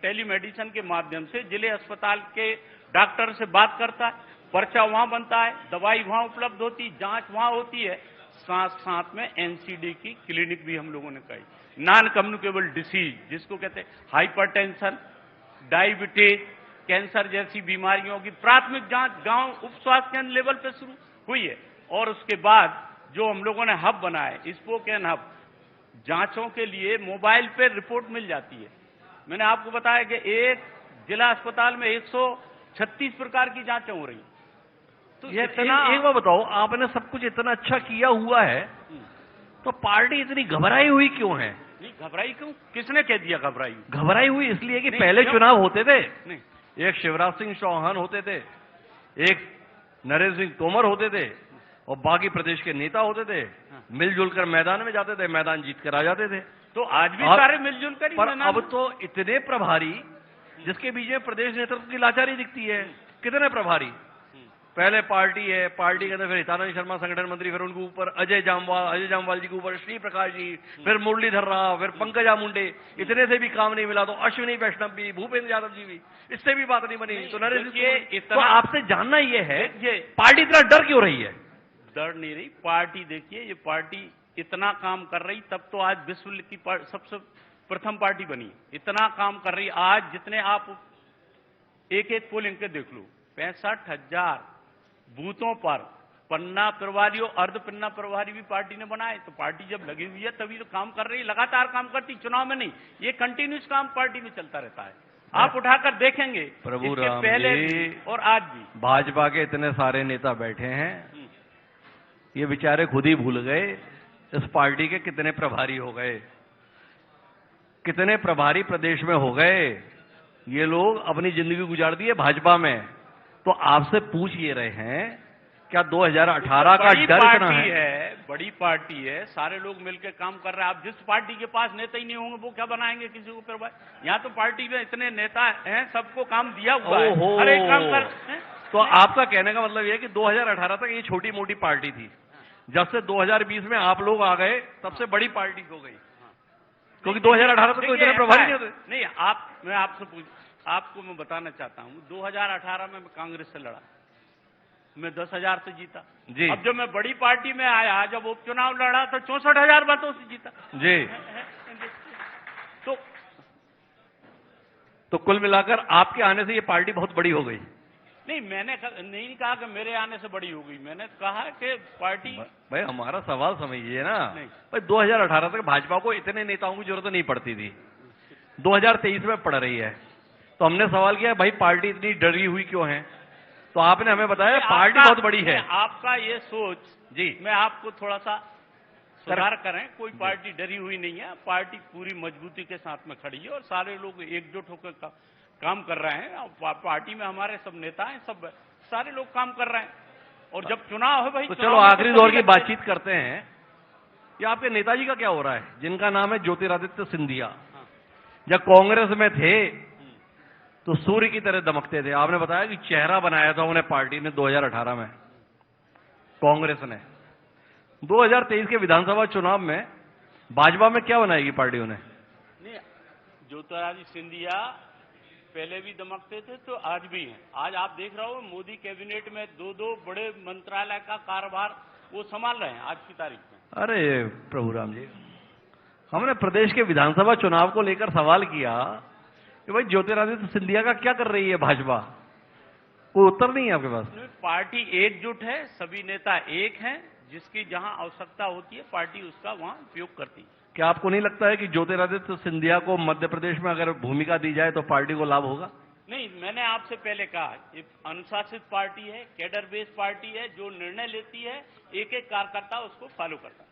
टेलीमेडिसिन के माध्यम से जिले अस्पताल के डॉक्टर से बात करता है, पर्चा वहां बनता है, दवाई वहां उपलब्ध होती, जांच वहां होती है। साथ साथ में एनसीडी की क्लिनिक भी हम लोगों ने कही, नॉन कम्युनिकेबल डिसीज जिसको कहते हैं, हाइपरटेंशन, डायबिटीज, कैंसर जैसी बीमारियों की प्राथमिक जांच गांव उप स्वास्थ्य केंद्र लेवल पे शुरू हुई है। और उसके बाद जो हम लोगों ने हब बनाए, स्पोकन हब, जांचों के लिए मोबाइल पे रिपोर्ट मिल जाती है। मैंने आपको बताया कि एक जिला अस्पताल में 136 प्रकार की जांचें हो रही, तो ये एक बात बताओ, आपने सब कुछ इतना अच्छा किया हुआ है तो पार्टी इतनी घबराई हुई क्यों है? नहीं घबराई क्यों, किसने कह दिया घबराई? घबराई हुई इसलिए कि पहले चुनाव होते थे, एक शिवराज सिंह चौहान होते थे, एक नरेंद्र सिंह तोमर होते थे, और बाकी प्रदेश के नेता होते थे, मिलजुल कर मैदान में जाते थे, मैदान जीत कर आ जाते थे। तो आज भी सारे मिलजुल कर, पर अब तो इतने प्रभारी जिसके बीच में प्रदेश नेतृत्व की लाचारी दिखती है। कितने प्रभारी? पहले पार्टी है, पार्टी के अंदर फिर हितानंद शर्मा संगठन मंत्री, फिर उनके ऊपर अजय जामवाल जी के ऊपर श्री प्रकाश जी, फिर मुरलीधर राव, फिर पंकजा मुंडे, इतने से भी काम नहीं मिला तो अश्विनी वैष्णव भी, भूपेंद्र यादव जी भी, इससे भी बात नहीं बनी। तो नरेंद्र सिंह, तो आपसे जानना ये है पार्टी इतना डर क्यों रही है? डर नहीं रही पार्टी। देखिए ये पार्टी इतना काम कर रही, तब तो आज विश्व की सबसे प्रथम पार्टी बनी। इतना काम कर रही, आज जितने आप एक एक पोलिंग के देख लो, 65,000 बूथों पर पन्ना प्रभारी और अर्ध पन्ना प्रभारी भी पार्टी ने बनाए। तो पार्टी जब लगी हुई है तभी तो काम कर रही है, लगातार काम करती, चुनाव में नहीं, ये कंटिन्यूस काम पार्टी में चलता रहता है। आप उठाकर देखेंगे प्रभु इसके राम पहले जी, भी और आज भी भाजपा के इतने सारे नेता बैठे हैं, ये बेचारे खुद ही भूल गए इस पार्टी के कितने प्रभारी हो गए, कितने प्रभारी प्रदेश में हो गए। ये लोग अपनी जिंदगी गुजार दी है भाजपा में। तो आपसे पूछ ये रहे हैं क्या 2018 का डर इतना है? बड़ी पार्टी है, सारे लोग मिलकर काम कर रहे हैं। आप जिस पार्टी के पास नेता ही नहीं होंगे वो क्या बनाएंगे किसी को प्रभारी? यहाँ तो पार्टी में इतने नेता हैं, सबको काम दिया हुआ है, हर एक काम कर। तो आपका कहने का मतलब ये है कि 2018 तक ये छोटी मोटी पार्टी थी, जब से 2020 में आप लोग आ गए तब से बड़ी पार्टी हो गई, क्योंकि 2018 तक तो इतने प्रभारी नहीं होते। नहीं, मैं आपसे आपको मैं बताना चाहता हूं, 2018 में मैं कांग्रेस से लड़ा, मैं 10,000 से जीता जी। अब जब मैं बड़ी पार्टी में आया, जब उपचुनाव लड़ा तो 64,000 मतों से जीता जी। तो कुल मिलाकर आपके आने से ये पार्टी बहुत बड़ी हो गई। नहीं, मैंने नहीं कहा कि मेरे आने से बड़ी हो गई, मैंने कहा कि पार्टी। भाई हमारा सवाल समझिए ना भाई, 2018 तक भाजपा को इतने नेताओं की जरूरत नहीं पड़ती थी, 2023 में पड़ रही है। तो हमने सवाल किया भाई पार्टी इतनी डरी हुई क्यों है? तो आपने हमें बताया पार्टी बहुत बड़ी है। आपका ये सोच जी, मैं आपको थोड़ा सा सुधार करें, कोई पार्टी डरी हुई नहीं है, पार्टी पूरी मजबूती के साथ में खड़ी है और सारे लोग एकजुट होकर काम कर रहे हैं। पार्टी में हमारे सब नेता हैं, सब सारे लोग काम कर रहे हैं। और जब चुनाव है भाई, तो चलो आखिरी दौर की बातचीत करते हैं। ये आपके नेताजी का क्या हो रहा है, जिनका नाम है ज्योतिरादित्य सिंधिया? जब कांग्रेस में थे तो सूर्य की तरह दमकते थे। आपने बताया कि चेहरा बनाया था उन्हें पार्टी ने 2018 में, कांग्रेस ने। 2023 के विधानसभा चुनाव में भाजपा में क्या बनाएगी पार्टी उन्हें? नहीं, ज्योतिरादित्य सिंधिया पहले भी दमकते थे तो आज भी हैं। आज आप देख रहे हो मोदी कैबिनेट में 2 बड़े मंत्रालय का कार्यभार वो संभाल रहे हैं आज की तारीख में। अरे प्रभु राम जी, हमने प्रदेश के विधानसभा चुनाव को लेकर सवाल किया कि भाई ज्योतिरादित्य सिंधिया का क्या कर रही है भाजपा? कोई उत्तर नहीं है आपके पास। पार्टी एकजुट है, सभी नेता एक हैं, जिसकी जहां आवश्यकता होती है पार्टी उसका वहां उपयोग करती है। क्या आपको नहीं लगता है कि ज्योतिरादित्य सिंधिया को मध्य प्रदेश में अगर भूमिका दी जाए तो पार्टी को लाभ होगा? नहीं, मैंने आपसे पहले कहा, ये अनुशासित पार्टी है, कैडर बेस्ड पार्टी है, जो निर्णय लेती है एक एक कार्यकर्ता उसको फॉलो करता है।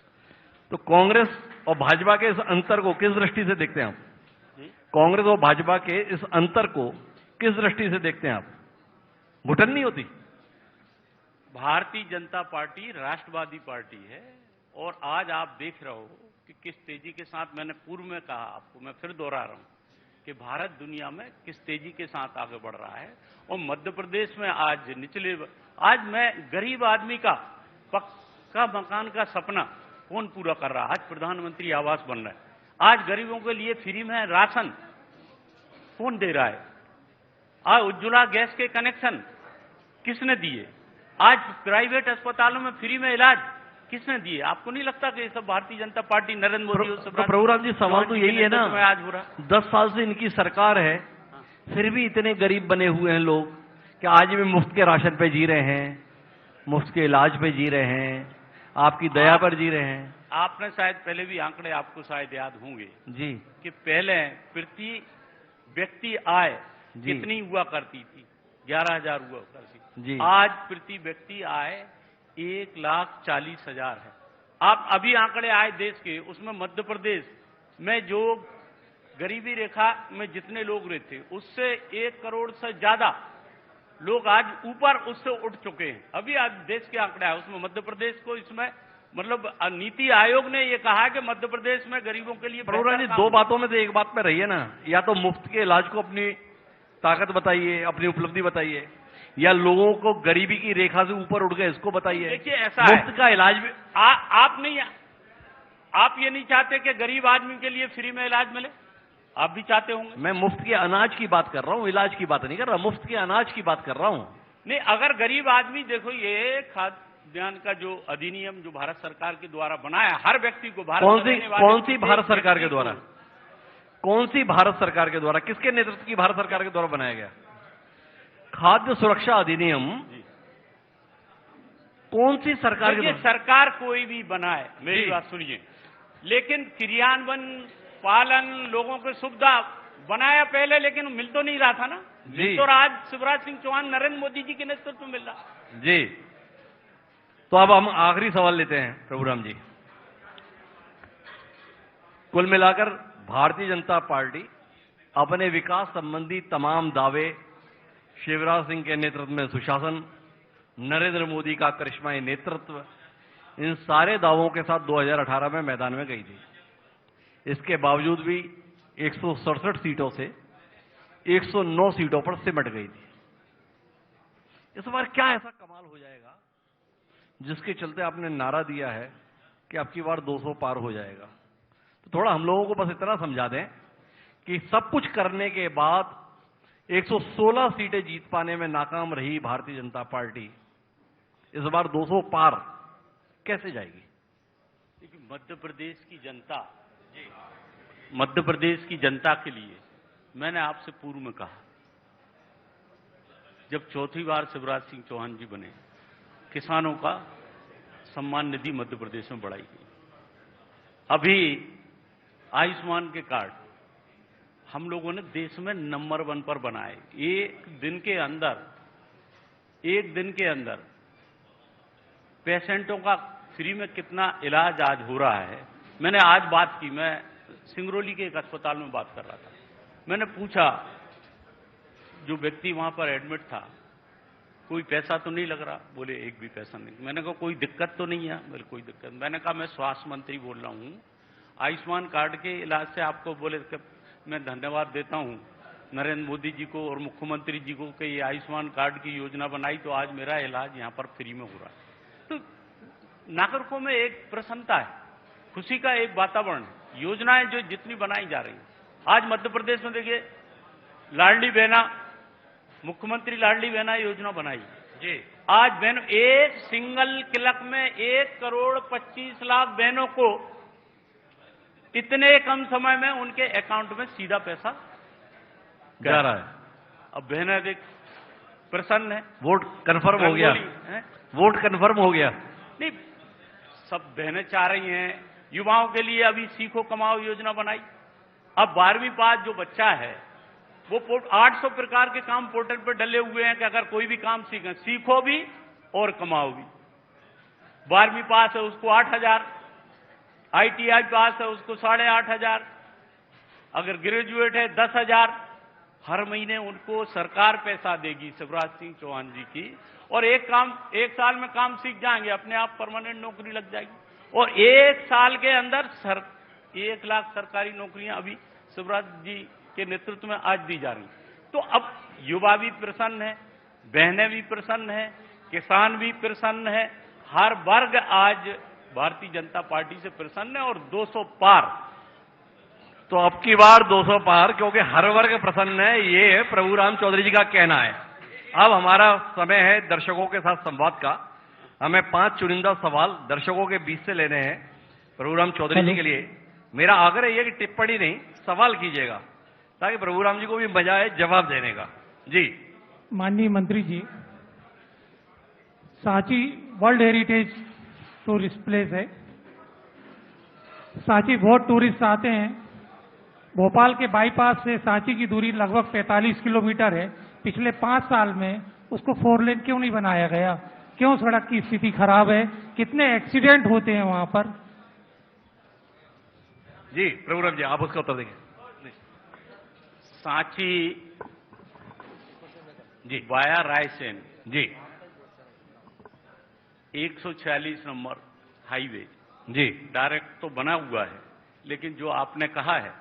तो कांग्रेस और भाजपा के इस अंतर को किस दृष्टि से देखते हैं आप? कांग्रेस और भाजपा के इस अंतर को किस दृष्टि से देखते हैं आप? घुटन नहीं होती? भारतीय जनता पार्टी राष्ट्रवादी पार्टी है और आज आप देख रहे हो कि किस तेजी के साथ, मैंने पूर्व में कहा आपको, मैं फिर दोहरा रहा हूं कि भारत दुनिया में किस तेजी के साथ आगे बढ़ रहा है। और मध्य प्रदेश में आज मैं गरीब आदमी का पक्का मकान का सपना कौन पूरा कर रहा है? आज प्रधानमंत्री आवास बन रहा है, आज गरीबों के लिए फ्री में राशन कौन दे रहा है? आज उज्ज्वला गैस के कनेक्शन किसने दिए? आज प्राइवेट अस्पतालों में फ्री में इलाज किसने दिए? आपको नहीं लगता कि ये सब भारतीय जनता पार्टी नरेंद्र मोदी और प्रभु राम जी, सवाल तो यही है ना, आज हो रहा 10 साल से इनकी सरकार है, फिर भी इतने गरीब बने हुए हैं लोग कि आज भी मुफ्त के राशन पे जी रहे हैं, मुफ्त के इलाज पे जी रहे हैं, आपकी दया पर जी रहे हैं। आपने शायद पहले भी आंकड़े आपको शायद याद होंगे जी कि पहले प्रति व्यक्ति आय कितनी हुआ करती थी? 11,000 हुआ करती थी। आज प्रति व्यक्ति आय 1,40,000 है। आप अभी आंकड़े आए देश के, उसमें मध्य प्रदेश में जो गरीबी रेखा में जितने लोग रहते उससे 1 करोड़ से ज्यादा लोग आज ऊपर उससे उठ चुके हैं। अभी आज देश के आंकड़े आए, उसमें मध्य प्रदेश को इसमें मतलब नीति आयोग ने यह कहा कि मध्य प्रदेश में गरीबों के लिए। जी, 2 बातों में से एक बात पे रही है ना, या तो मुफ्त के इलाज को अपनी ताकत बताइए, अपनी उपलब्धि बताइए, या लोगों को गरीबी की रेखा से ऊपर उठ गए, इसको बताइए। देखिए ऐसा है, मुफ्त का इलाज भी आप ये नहीं चाहते कि गरीब आदमी के लिए फ्री में इलाज मिले? आप भी चाहते होंगे। मैं मुफ्त के अनाज की बात कर रहा हूं, इलाज की बात नहीं कर रहा, मुफ्त के अनाज की बात कर रहा हूं। नहीं, अगर गरीब आदमी, देखो ये खाद्यान्न का जो अधिनियम जो भारत सरकार के द्वारा बनाया, हर व्यक्ति को कौन सी भारत सरकार के द्वारा, कौन सी भारत सरकार के द्वारा, किसके नेतृत्व की भारत सरकार के द्वारा बनाया गया खाद्य सुरक्षा अधिनियम? कौन सी सरकार के द्वारा? सरकार कोई भी बनाए, मेरी बात सुनिए, लेकिन क्रियान्वयन पालन लोगों को सुविधा बनाया पहले, लेकिन मिल तो नहीं रहा था ना जी। तो आज शिवराज सिंह चौहान नरेंद्र मोदी जी के नेतृत्व में मिल रहा जी। तो अब हम आखिरी सवाल लेते हैं प्रभुराम जी। कुल मिलाकर भारतीय जनता पार्टी अपने विकास संबंधी तमाम दावे, शिवराज सिंह के नेतृत्व में सुशासन, नरेंद्र मोदी का करिश्माई नेतृत्व, इन सारे दावों के साथ 2018 में मैदान में गई थी। इसके बावजूद भी 167 सीटों से 109 सीटों पर सिमट गई थी। इस बार क्या ऐसा कमाल हो जाएगा जिसके चलते आपने नारा दिया है कि अब की बार 200 पार हो जाएगा? तो थोड़ा हम लोगों को बस इतना समझा दें कि सब कुछ करने के बाद 116 सीटें जीत पाने में नाकाम रही भारतीय जनता पार्टी, इस बार 200 पार कैसे जाएगी? देखिए, मध्य प्रदेश की जनता के लिए मैंने आपसे पूर्व में कहा, जब चौथी बार शिवराज सिंह चौहान जी बने, किसानों का सम्मान निधि मध्य प्रदेश में बढ़ाई गई। अभी आयुष्मान के कार्ड हम लोगों ने देश में नंबर 1 पर बनाए। एक दिन के अंदर पेशेंटों का फ्री में कितना इलाज आज हो रहा है। मैंने आज बात की, मैं सिंगरौली के एक अस्पताल में बात कर रहा था। मैंने पूछा, जो व्यक्ति वहां पर एडमिट था, कोई पैसा तो नहीं लग रहा? बोले एक भी पैसा नहीं। मैंने कहा कोई दिक्कत तो नहीं है? बोले कोई दिक्कत। मैंने कहा मैं स्वास्थ्य मंत्री बोल रहा हूं, आयुष्मान कार्ड के इलाज से आपको, बोले मैं धन्यवाद देता हूं नरेंद्र मोदी जी को और मुख्यमंत्री जी को कि ये आयुष्मान कार्ड की योजना बनाई, तो आज मेरा इलाज यहां पर फ्री में हो रहा है। तो नागरिकों में एक प्रसन्नता है, खुशी का एक वातावरण है। योजनाएं जो जितनी बनाई जा रही हैं, आज मध्य प्रदेश में देखिए लाडली बहना, मुख्यमंत्री लाडली बहना योजना बनाई जी। आज बहनों, एक सिंगल क्लक में 1,25,00,000 बहनों को इतने कम समय में उनके अकाउंट में सीधा पैसा जा रहा है। अब बहनें देख प्रसन्न है, वोट कंफर्म हो गया, वोट कंफर्म हो गया। नहीं, सब बहनें चाह रही हैं। युवाओं के लिए अभी सीखो कमाओ योजना बनाई। अब 12वीं पास जो बच्चा है, वो 800 प्रकार के काम पोर्टल पर डले हुए हैं कि अगर कोई भी काम सीखें, सीखो भी और कमाओ भी। 12वीं पास है उसको 8,000, ITI पास है उसको 8,500, अगर ग्रेजुएट है 10,000। हर महीने उनको सरकार पैसा देगी शिवराज सिंह चौहान जी की, और एक साल में काम सीख जाएंगे, अपने आप परमानेंट नौकरी लग जाएगी। और 1 साल के अंदर 1 लाख सरकारी नौकरियां अभी शिवराज जी के नेतृत्व में आज दी जा रही। तो अब युवा भी प्रसन्न है, बहनें भी प्रसन्न है, किसान भी प्रसन्न है, हर वर्ग आज भारतीय जनता पार्टी से प्रसन्न है। और 200 पार, तो अब की बार 200 पार, क्योंकि हर वर्ग प्रसन्न है, ये प्रभुराम चौधरी जी का कहना है। अब हमारा समय है दर्शकों के साथ संवाद का। हमें 5 चुनिंदा सवाल दर्शकों के बीच से लेने हैं प्रभुराम चौधरी जी के लिए। मेरा आग्रह यह कि टिप्पणी नहीं, सवाल कीजिएगा, ताकि प्रभुराम जी को भी मजा आए जवाब देने का। जी। माननीय मंत्री जी, Sanchi world heritage tourist place है। सांची बहुत टूरिस्ट आते हैं। भोपाल के बाईपास से सांची की दूरी लगभग 45 किलोमीटर है। पिछले 5 साल में उसको 4 लेन क्यों नहीं बनाया गया? क्यों सड़क की स्थिति खराब है? कितने एक्सीडेंट होते हैं वहां पर? जी प्रभुराम जी, आप उसका उत्तर देंगे। सांची जी वाया रायसेन जी 146 नंबर हाईवे जी डायरेक्ट तो बना हुआ है, लेकिन जो आपने कहा है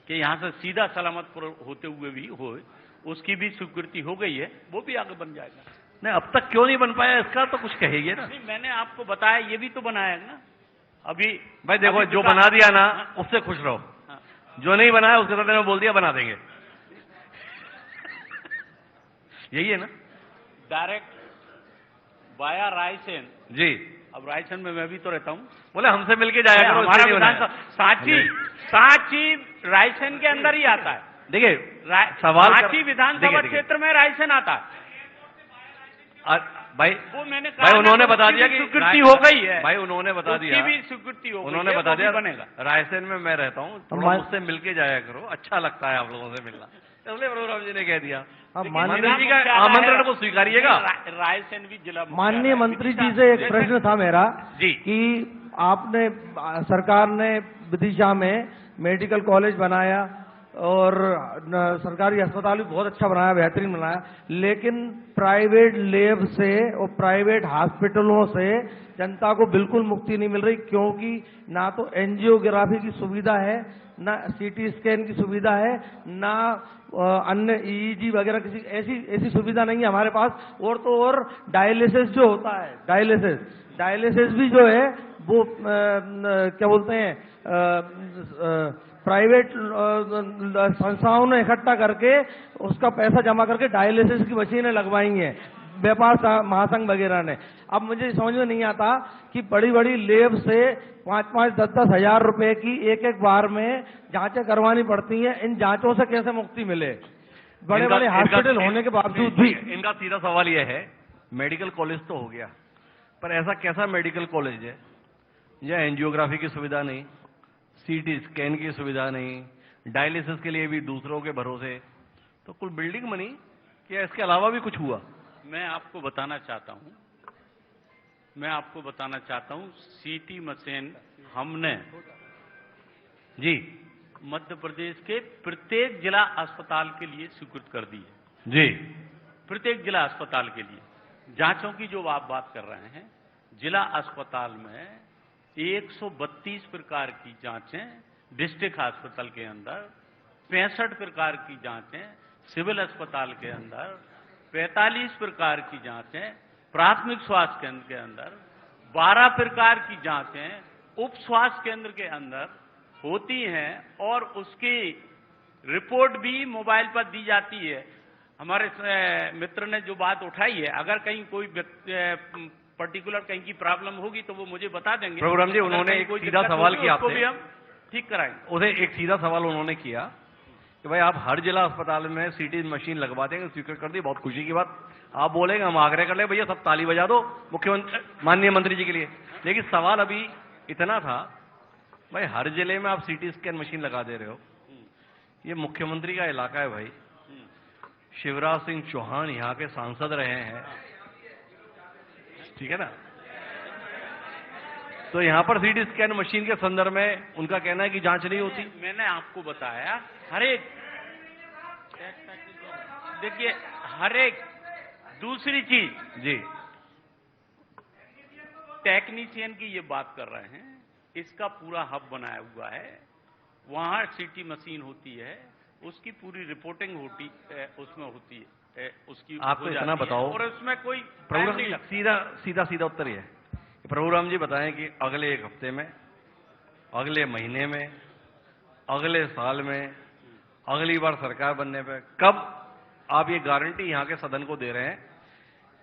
कि यहां से सीधा सलामतपुर होते हुए भी हो, उसकी भी स्वीकृति हो गई है, वो भी आगे बन जाएगा। नहीं, अब तक क्यों नहीं बन पाया इसका तो कुछ कहेगी ना। नहीं, मैंने आपको बताया, ये भी तो बनाया ना अभी। भाई देखो, जो बना दिया ना उससे खुश रहो, जो नहीं बनाया उसके साथ बोल दिया बना देंगे, यही है ना। डायरेक्ट वाया रायसेन जी, अब रायसेन में मैं भी तो रहता हूँ, बोले हमसे मिलके जाया करो। हमारा इसलिए नहीं बनाया। सांची रायसेन के अंदर ही आता है। देखिए सवाल सांची विधानसभा क्षेत्र में रायसेन आता है। भाई वो मैंने कहा भाई उन्होंने बता दिया कि स्वीकृति हो गई है। भाई उन्होंने बता दिया, भी स्वीकृति हो गई, उन्होंने बता दिया बनेगा। रायसेन में मैं रहता हूँ, थोड़ा मुझसे मिलके जाया करो, अच्छा लगता है आप लोगों से मिलना, इसलिए प्रभुराम जी ने कह दिया। मंत्री जी का आमंत्रण को स्वीकारिएगा। रायसेन भी जिला। माननीय मंत्री जी से एक प्रश्न था मेरा जी, कि आपने सरकार ने विदिशा में मेडिकल कॉलेज बनाया और सरकारी अस्पताल भी बहुत अच्छा बनाया, बेहतरीन बनाया, लेकिन प्राइवेट लैब से और प्राइवेट हॉस्पिटलों से जनता को बिल्कुल मुक्ति नहीं मिल रही, क्योंकि ना तो एंजियोग्राफी की सुविधा है, ना सीटी स्कैन की सुविधा है, ना अन्य ईईजी वगैरह किसी ऐसी सुविधा नहीं है हमारे पास। और तो और डायलिसिस जो होता है, डायलिसिस भी जो है वो क्या बोलते हैं, प्राइवेट संस्थाओं ने इकट्ठा करके उसका पैसा जमा करके डायलिसिस की मशीनें लगवाई हैं, व्यापार महासंघ वगैरह ने। अब मुझे समझ में नहीं आता कि बड़ी बड़ी लैब से 5-5, 10-10 हजार रुपए की एक बार में जांचें करवानी पड़ती हैं, इन जांचों से कैसे मुक्ति मिले, बड़े बड़े हॉस्पिटल होने के बावजूद भी। इनका सीधा सवाल यह है, मेडिकल कॉलेज तो हो गया, पर ऐसा कैसा मेडिकल कॉलेज है जहाँ एंजियोग्राफी की सुविधा नहीं, सीटी स्कैन की सुविधा नहीं, डायलिसिस के लिए भी दूसरों के भरोसे, तो कुल बिल्डिंग बनी, क्या इसके अलावा भी कुछ हुआ? मैं आपको बताना चाहता हूं, सीटी मशीन हमने जी मध्य प्रदेश के प्रत्येक जिला अस्पताल के लिए स्वीकृत कर दी है। जी, प्रत्येक जिला अस्पताल के लिए जांचों की जो आप बात कर रहे हैं, जिला अस्पताल में 132 प्रकार की जांचें, डिस्ट्रिक्ट अस्पताल के अंदर 65 प्रकार की जांचें, सिविल अस्पताल के अंदर 45 प्रकार की जांचें, प्राथमिक स्वास्थ्य केंद्र के अंदर 12 प्रकार की जांचें उप स्वास्थ्य केंद्र के अंदर होती हैं, और उसकी रिपोर्ट भी मोबाइल पर दी जाती है। हमारे मित्र ने जो बात उठाई है, अगर कहीं कोई पर्टिकुलर कहीं की प्रॉब्लम होगी तो वो मुझे बता देंगे। प्रोग्राम जी, उन्होंने एक सीधा सवाल किया आपसे, भी हम ठीक कराएंगे। उसे एक सीधा सवाल उन्होंने किया कि भाई आप हर जिला अस्पताल में सीटी मशीन लगवा देंगे, स्वीकृत कर दी, बहुत खुशी की बात। आप बोलेंगे हम आग्रह कर ले भैया सब ताली बजा दो मुख्यमंत्री माननीय मंत्री जी के लिए, लेकिन सवाल अभी इतना था, भाई हर जिले में आप सीटी स्कैन मशीन लगा दे रहे हो, ये मुख्यमंत्री का इलाका है भाई, शिवराज सिंह चौहान यहाँ के सांसद रहे हैं, ठीक है ना, तो यहां पर सीटी स्कैन मशीन के संदर्भ में उनका कहना है कि जांच नहीं होती। मैंने आपको बताया, हर एक देखिए, हर एक दूसरी चीज जी, टेक्नीशियन की ये बात कर रहे हैं, इसका पूरा हब बनाया हुआ है, वहां सीटी मशीन होती है, उसकी पूरी रिपोर्टिंग होती उसमें होती है, उसकी आपको इतना बताओ, और उसमें कोई सीधा उत्तर ही है। प्रभुराम जी बताएं कि अगले एक हफ्ते में, अगले महीने में, अगले साल में, अगली बार सरकार बनने पे कब आप ये गारंटी यहां के सदन को दे रहे हैं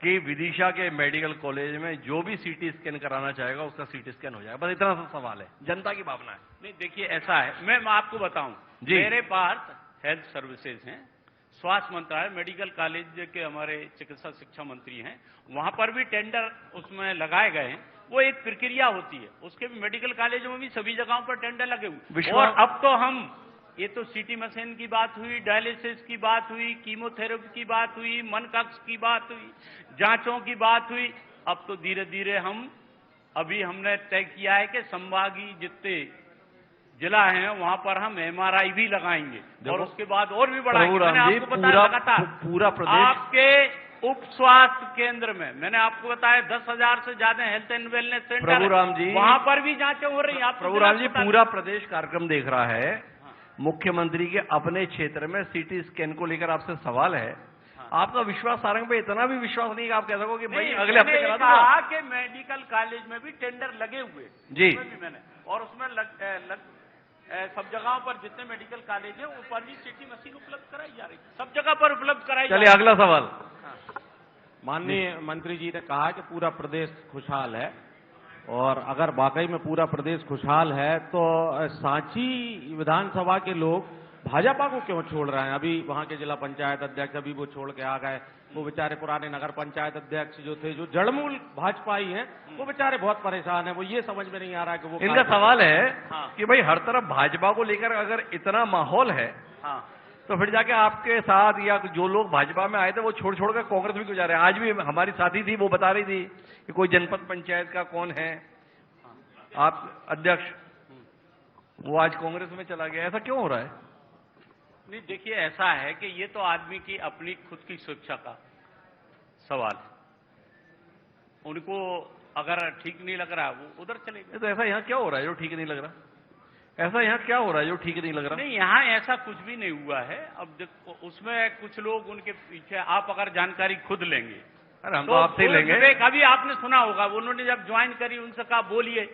कि विदिशा के मेडिकल कॉलेज में जो भी सीटी स्कैन कराना चाहेगा उसका सीटी स्कैन हो जाएगा? बस इतना सा सवाल है, जनता की भावना है। नहीं देखिए, ऐसा है, मैं आपको बताऊं, मेरे पास हेल्थ सर्विसेज हैं, स्वास्थ्य मंत्रालय, मेडिकल कॉलेज के हमारे चिकित्सा शिक्षा मंत्री हैं, वहां पर भी टेंडर उसमें लगाए गए हैं। वो एक प्रक्रिया होती है, उसके भी मेडिकल कॉलेजों में भी सभी जगहों पर टेंडर लगे हुए। और अब तो हम, ये तो सीटी मशीन की बात हुई, डायलिसिस की बात हुई, कीमोथेरेपी की बात हुई, मन कक्ष की बात हुई, जांचों की बात हुई, अब तो धीरे धीरे अभी हमने तय किया है कि संभागीय जितने जिला हैं वहां पर हम एमआरआई भी लगाएंगे, और उसके बाद और भी बढ़ाएंगे। मैंने आपको बताया लगातार पूरा प्रदेश आपके उप स्वास्थ्य केंद्र में, मैंने आपको बताया 10,000 से ज्यादा health and wellness centre, Prabhuram ji वहां पर भी जांचें हो रही हैं। प्रभुराम जी, पूरा प्रदेश कार्यक्रम देख रहा है। मुख्यमंत्री के अपने क्षेत्र में सीटी स्कैन को लेकर आपसे सवाल है, आपका विश्वास सारंग पे इतना भी विश्वास नहीं कि आप कह सको कि भाई नहीं, अगले हफ्ते मैंने करा कहा दूंगा। कि मेडिकल कॉलेज में भी टेंडर लगे हुए जी। उसमें भी मैंने, और उसमें सब जगहों पर जितने मेडिकल कॉलेज है वो पहली सीटी मशीन उपलब्ध कराई जा रही है, सब जगह पर उपलब्ध कराई जा चलिए रही है। अगला सवाल। माननीय मंत्री जी ने कहा कि पूरा प्रदेश खुशहाल है, और अगर वाकई में पूरा प्रदेश खुशहाल है तो सांची विधानसभा के लोग भाजपा को क्यों छोड़ रहे हैं? अभी वहां के जिला पंचायत अध्यक्ष अभी वो छोड़ के आ गए, वो बेचारे पुराने नगर पंचायत अध्यक्ष जो थे, जो जड़मूल भाजपाई हैं, वो बेचारे बहुत परेशान हैं। वो ये समझ में नहीं आ रहा है कि वो इनका सवाल है हाँ। कि भाई हर तरफ भाजपा को लेकर अगर इतना माहौल है हाँ, तो फिर जाके आपके साथ या जो लोग भाजपा में आए थे वो छोड़ छोड़ कर कांग्रेस में क्यों जा रहे हैं? आज भी हमारी साथी थी, वो बता रही थी कि कोई जनपद पंचायत का कौन है आप अध्यक्ष, वो आज कांग्रेस में चला गया। ऐसा क्यों हो रहा है? नहीं देखिए, ऐसा है कि ये तो आदमी की अपनी खुद की शिक्षा का सवाल है। उनको अगर ठीक नहीं लग रहा वो उधर चले गए। तो ऐसा यहाँ क्या हो रहा है जो ठीक नहीं लग रहा? ऐसा यहाँ क्या हो रहा है जो ठीक नहीं लग रहा? नहीं, यहाँ ऐसा कुछ भी नहीं हुआ है। अब देखो, उसमें कुछ लोग उनके पीछे, आप अगर जानकारी खुद लेंगे, अरे हम तो आपसे ही लेंगे। कभी आपने सुना होगा, उन्होंने जब ज्वाइन करी उनसे कहा बोलिए,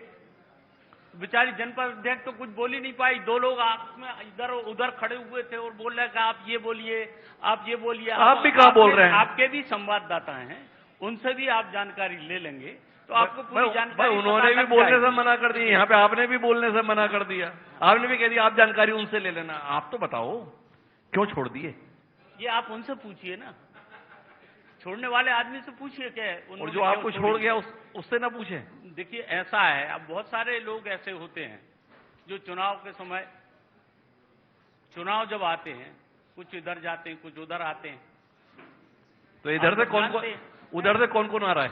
बेचारी जनपद अध्यक्ष तो कुछ बोल ही नहीं पाई। दो लोग आप में इधर उधर खड़े हुए थे और बोल रहे कि आप ये बोलिए, आप ये बोलिए। आप भी कहाँ बोल रहे हैं? आपके भी संवाददाता हैं, उनसे भी आप जानकारी ले लेंगे तो आपको पूरी जानकारी। उन्होंने भी बोलने से मना कर दिया, यहाँ पे आपने भी बोलने से मना कर दिया। आपने भी कह दिया आप जानकारी उनसे ले लेना। आप तो बताओ क्यों छोड़ दिए? ये आप उनसे पूछिए ना, छोड़ने वाले आदमी से पूछिए क्या। और जो आपको छोड़ गया उससे ना पूछे? देखिए ऐसा है, अब बहुत सारे लोग ऐसे होते हैं जो चुनाव के समय, चुनाव जब आते हैं, कुछ इधर जाते हैं, कुछ उधर आते हैं। तो इधर से कौन कौन, उधर से कौन कौन आ रहा है?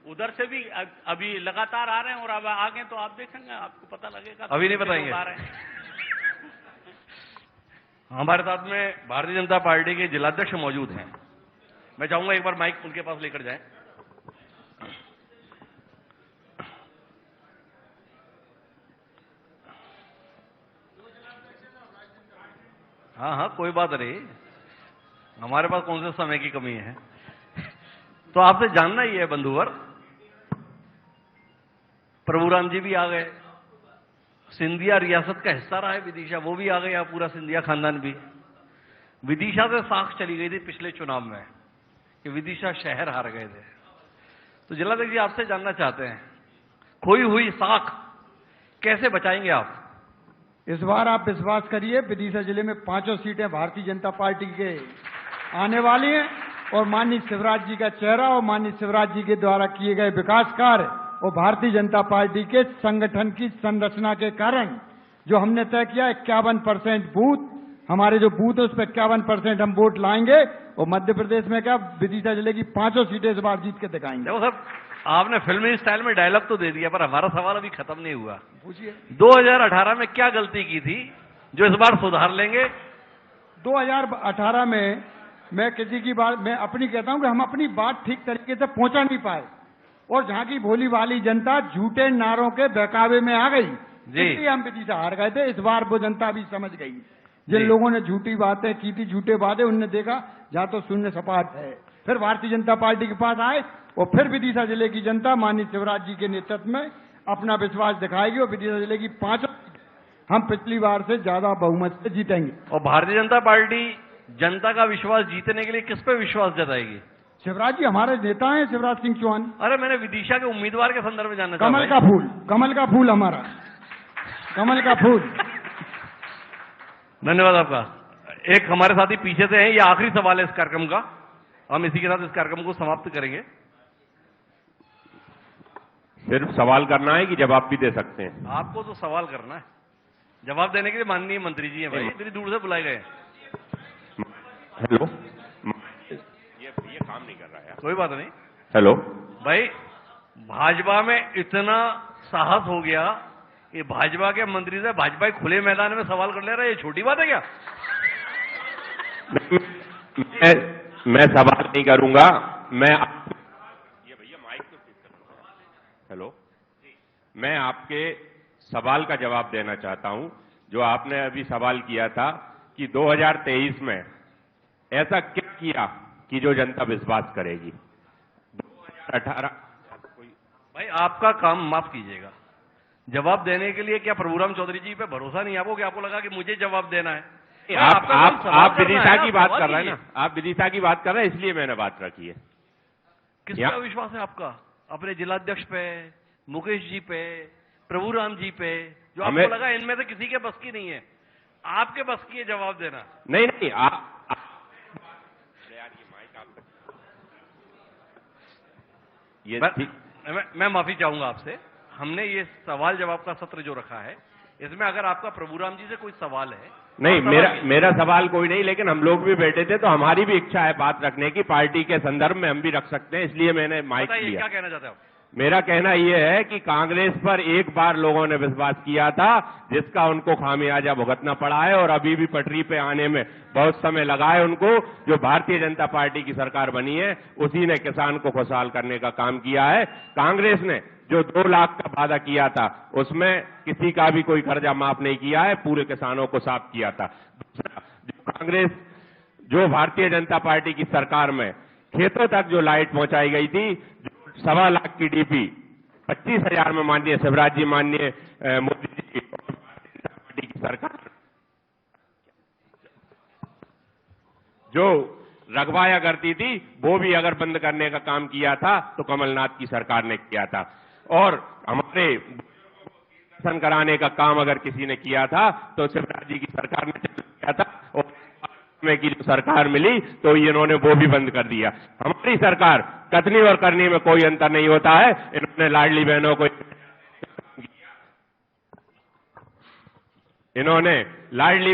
उधर से भी अभी लगातार आ रहे हैं, और अब आगे तो आप देखेंगे, आपको पता लगेगा। अभी नहीं बताएंगे। हमारे साथ में भारतीय जनता पार्टी के जिलाध्यक्ष मौजूद हैं। मैं चाहूंगा एक बार माइक उनके पास लेकर जाएं। हाँ हाँ, कोई बात नहीं, हमारे पास कौन से समय की कमी है। तो आपसे जानना ही है बंधुवर, प्रभुराम जी भी आ गए, सिंधिया रियासत का हिस्सा रहा है विदिशा, वो भी आ गया, पूरा सिंधिया खानदान भी। विदिशा से साख चली गई थी पिछले चुनाव में कि विदिशा शहर हार गए थे। तो जिलाध्यक्ष जी आपसे जानना चाहते हैं, खोई हुई साख कैसे बचाएंगे आप? इस बार आप विश्वास करिए, विदिशा जिले में 5 सीटें भारतीय जनता पार्टी के आने वाली हैं, और माननीय शिवराज जी का चेहरा और माननीय शिवराज जी के द्वारा किए गए विकास कार्य और भारतीय जनता पार्टी के संगठन की संरचना के कारण जो हमने तय किया 51% बूथ, हमारे जो बूथ है उस पर 51% हम वोट लाएंगे, और मध्य प्रदेश में क्या विदिशा जिले की 5 सीटें इस बार जीत के दिखाएंगे। देखो सर, आपने फिल्मी स्टाइल में डायलॉग तो दे दिया, पर हमारा सवाल अभी खत्म नहीं हुआ। पूछिए 2018 में क्या गलती की थी जो इस बार सुधार लेंगे? 2018 में मैं किसी की बात, मैं अपनी कहता हूं कि हम अपनी बात ठीक तरीके से पहुंचा नहीं पाए, और जहां की भोली भाली जनता झूठे नारों के बहकावे में आ गई, इसलिए हम विदिशा हार गए थे। इस बार वो जनता भी समझ गई, जिन लोगों ने झूठी बातें की थी, झूठे वादे, उनने देखा जहां तो शून्य सपाट है, फिर भारतीय जनता पार्टी के पास आए, और फिर विदिशा जिले की जनता माननीय शिवराज जी के नेतृत्व में अपना विश्वास दिखाएगी, और विदिशा जिले की 5 हम पिछली बार से ज्यादा बहुमत से जीतेंगे। और भारतीय जनता पार्टी जनता का विश्वास जीतने के लिए किस पे विश्वास जताएगी? शिवराज जी हमारे नेता हैं, शिवराज सिंह चौहान। अरे मैंने विदिशा के उम्मीदवार के संदर्भ में जानना चाहता कमल का फूल, कमल का फूल, हमारा कमल का फूल। धन्यवाद आपका। एक हमारे साथी पीछे से हैं, ये आखिरी सवाल है इस कार्यक्रम का, हम इसी के साथ इस कार्यक्रम को समाप्त करेंगे। सिर्फ सवाल करना है कि जवाब भी दे सकते हैं? आपको तो सवाल करना है, जवाब देने के लिए माननीय मंत्री जी हैं भाई, इतनी दूर से बुलाए गए। हेलो, ये काम नहीं कर रहा है। कोई बात नहीं। हेलो भाई, भाजपा में इतना साहस हो गया कि भाजपा के मंत्री से भाजपा के खुले मैदान में सवाल कर ले रहा है, ये छोटी बात है क्या? मैं सवाल नहीं करूंगा, मैं ये भैया माइक तो ठीक कर। हेलो, मैं आपके सवाल का जवाब देना चाहता हूं, जो आपने अभी सवाल किया था कि 2023 में ऐसा क्या किया कि जो जनता विश्वास करेगी। 2018 भाई आपका काम माफ कीजिएगा, जवाब देने के लिए क्या प्रभुराम चौधरी जी पे भरोसा नहीं आपको कि आपको लगा कि मुझे जवाब देना है? आप विदिशा की बात कर रहे हैं ना, आप विदिशा की बात कर रहे हैं, इसलिए मैंने बात रखी है। किसका विश्वास है आपका? अपने जिलाध्यक्ष पे, मुकेश जी पे, प्रभुराम जी पे, जो आपको लगा इनमें से किसी के बस की नहीं है, आपके बस की है जवाब देना? नहीं, मैं माफी चाहूंगा आपसे। हमने ये सवाल जवाब का सत्र जो रखा है, इसमें अगर आपका प्रभुराम जी से कोई सवाल है? नहीं, मेरा सवाल कोई नहीं, लेकिन हम लोग भी बैठे थे तो हमारी भी इच्छा है बात रखने की, पार्टी के संदर्भ में हम भी रख सकते हैं, इसलिए मैंने माइक लिया। क्या कहना चाहते हैं आप? मेरा कहना यह है कि कांग्रेस पर एक बार लोगों ने विश्वास किया था, जिसका उनको खामियाजा भुगतना पड़ा है, और अभी भी पटरी पे आने में बहुत समय लगा है उनको। जो भारतीय जनता पार्टी की सरकार बनी है, उसी ने किसान को खुशहाल करने का काम किया है। कांग्रेस ने जो 2 लाख का वादा किया था, उसमें किसी का भी कोई कर्जा माफ नहीं किया है, पूरे किसानों को साफ किया था। दूसरा, जो भारतीय जनता पार्टी की सरकार में खेतों तक जो लाइट पहुंचाई गई थी, 1.25 लाख की डीपी 25,000 में माननीय शिवराज जी, माननीय मोदी जी और भारतीय जनता पार्टी की सरकार जो रखवाया करती थी, वो भी अगर बंद करने का काम किया था तो कमलनाथ की सरकार ने किया था। और हमारे दर्शन कराने का काम अगर किसी ने किया था तो शिवराज जी की सरकार ने किया था, और में की जो सरकार मिली तो इन्होंने वो भी बंद कर दिया। हमारी सरकार कथनी और करनी में कोई अंतर नहीं होता है। इन्होंने लाडली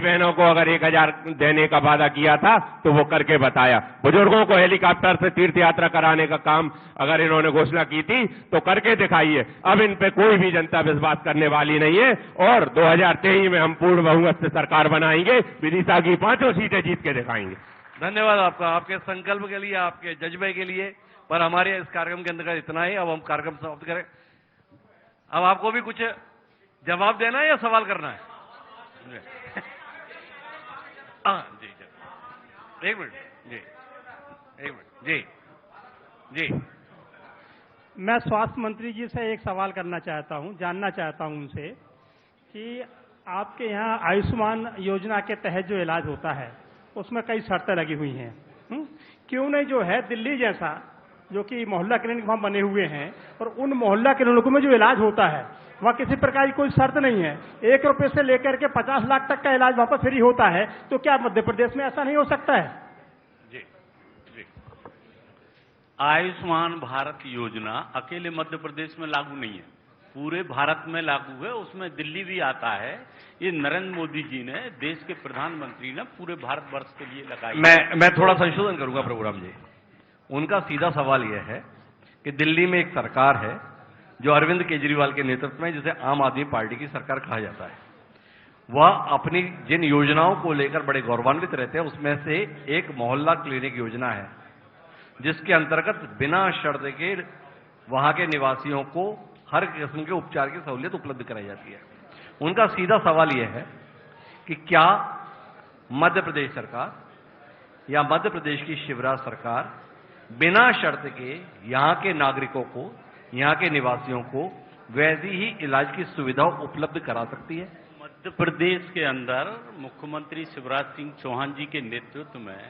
बहनों को अगर 1,000 देने का वादा किया था तो वो करके बताया। बुजुर्गों को हेलीकॉप्टर से तीर्थ यात्रा कराने का काम अगर इन्होंने घोषणा की थी तो करके दिखाइए। अब इन पे कोई भी जनता विश्वास करने वाली नहीं है, और 2023 में हम पूर्ण बहुमत से सरकार बनाएंगे, विदिशा की 5 सीटें जीत के दिखाएंगे। धन्यवाद आपका, आपके संकल्प के लिए, आपके जज्बे के लिए। पर हमारे इस कार्यक्रम के अंतर्गत इतना ही। अब हम कार्यक्रम समाप्त करें। अब आपको भी कुछ जवाब देना है या सवाल करना है? जी, एक मिनट जी। मैं स्वास्थ्य मंत्री जी से एक सवाल करना चाहता हूं, जानना चाहता हूं उनसे कि आपके यहाँ आयुष्मान योजना के तहत जो इलाज होता है उसमें कई शर्तें लगी हुई हैं। क्यों नहीं जो है दिल्ली जैसा जो कि मोहल्ला क्लिनिक वहां बने हुए हैं, और उन मोहल्ला क्लिनिकों में जो इलाज होता है वहाँ किसी प्रकार की कोई शर्त नहीं है, 1 रुपए से लेकर के 50 लाख तक का इलाज वहां पर फ्री होता है, तो क्या मध्य प्रदेश में ऐसा नहीं हो सकता है? जी। आयुष्मान भारत योजना अकेले मध्य प्रदेश में लागू नहीं है, पूरे भारत में लागू है, उसमें दिल्ली भी आता है। ये नरेंद्र मोदी जी ने, देश के प्रधानमंत्री ने पूरे भारतवर्ष के लिए लगाई। मैं थोड़ा संशोधन करूंगा प्रभुराम जी। उनका सीधा सवाल यह है कि दिल्ली में एक सरकार है जो अरविंद केजरीवाल के नेतृत्व में, जिसे आम आदमी पार्टी की सरकार कहा जाता है, वह अपनी जिन योजनाओं को लेकर बड़े गौरवान्वित रहते हैं, उसमें से एक मोहल्ला क्लिनिक योजना है, जिसके अंतर्गत बिना शर्त के वहां के निवासियों को हर किस्म के उपचार की सहूलियत उपलब्ध कराई जाती है। उनका सीधा सवाल यह है कि क्या मध्य प्रदेश सरकार या मध्य प्रदेश की शिवराज सरकार बिना शर्त के यहाँ के नागरिकों को, यहाँ के निवासियों को वैसी ही इलाज की सुविधा उपलब्ध करा सकती है? मध्य प्रदेश के अंदर मुख्यमंत्री शिवराज सिंह चौहान जी के नेतृत्व में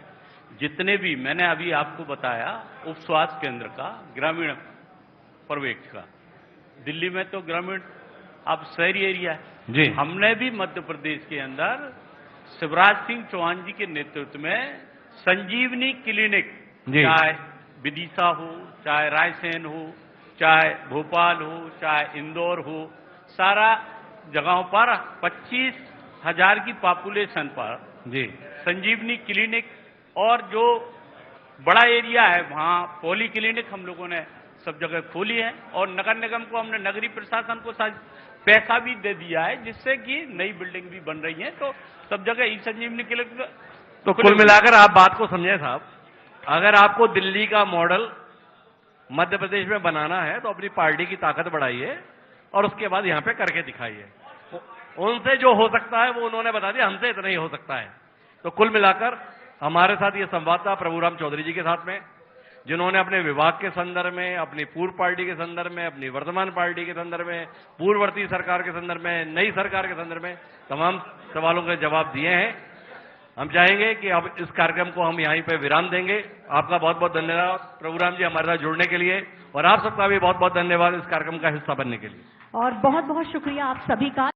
जितने भी, मैंने अभी आपको बताया उप स्वास्थ्य केंद्र का, ग्रामीण पर्यवेक्षक का, दिल्ली में तो ग्रामीण अब शहरी एरिया है जी। हमने भी मध्य प्रदेश के अंदर शिवराज सिंह चौहान जी के नेतृत्व में संजीवनी क्लिनिक, चाहे विदिशा हो, चाहे रायसेन हो, चाहे भोपाल हो, चाहे इंदौर हो, सारा जगहों पर 25,000 की पॉपुलेशन पर जी संजीवनी क्लिनिक, और जो बड़ा एरिया है वहां पॉली क्लिनिक हम लोगों ने सब जगह खोली है, और नगर निगम को हमने, नगरीय प्रशासन को पैसा भी दे दिया है, जिससे कि नई बिल्डिंग भी बन रही है, तो सब जगह ई संजीवनी क्लिनिक। तो कुल मिलाकर आप बात को समझे साहब, अगर आपको दिल्ली का मॉडल मध्य प्रदेश में बनाना है तो अपनी पार्टी की ताकत बढ़ाइए और उसके बाद यहां पे करके दिखाइए। उनसे जो हो सकता है वो उन्होंने बता दिया, हमसे इतना ही हो सकता है। तो कुल मिलाकर हमारे साथ ये संवाद था प्रभुराम चौधरी जी के साथ में, जिन्होंने अपने विभाग के संदर्भ में, अपनी पूर्व पार्टी के संदर्भ में, अपनी वर्तमान पार्टी के संदर्भ में, पूर्ववर्ती सरकार के संदर्भ में, नई सरकार के संदर्भ में तमाम सवालों के जवाब दिए हैं। हम चाहेंगे कि अब इस कार्यक्रम को हम यहीं पे विराम देंगे। आपका बहुत बहुत धन्यवाद प्रभुराम जी हमारे साथ जुड़ने के लिए, और आप सबका भी बहुत बहुत धन्यवाद इस कार्यक्रम का हिस्सा बनने के लिए। और बहुत बहुत शुक्रिया आप सभी का।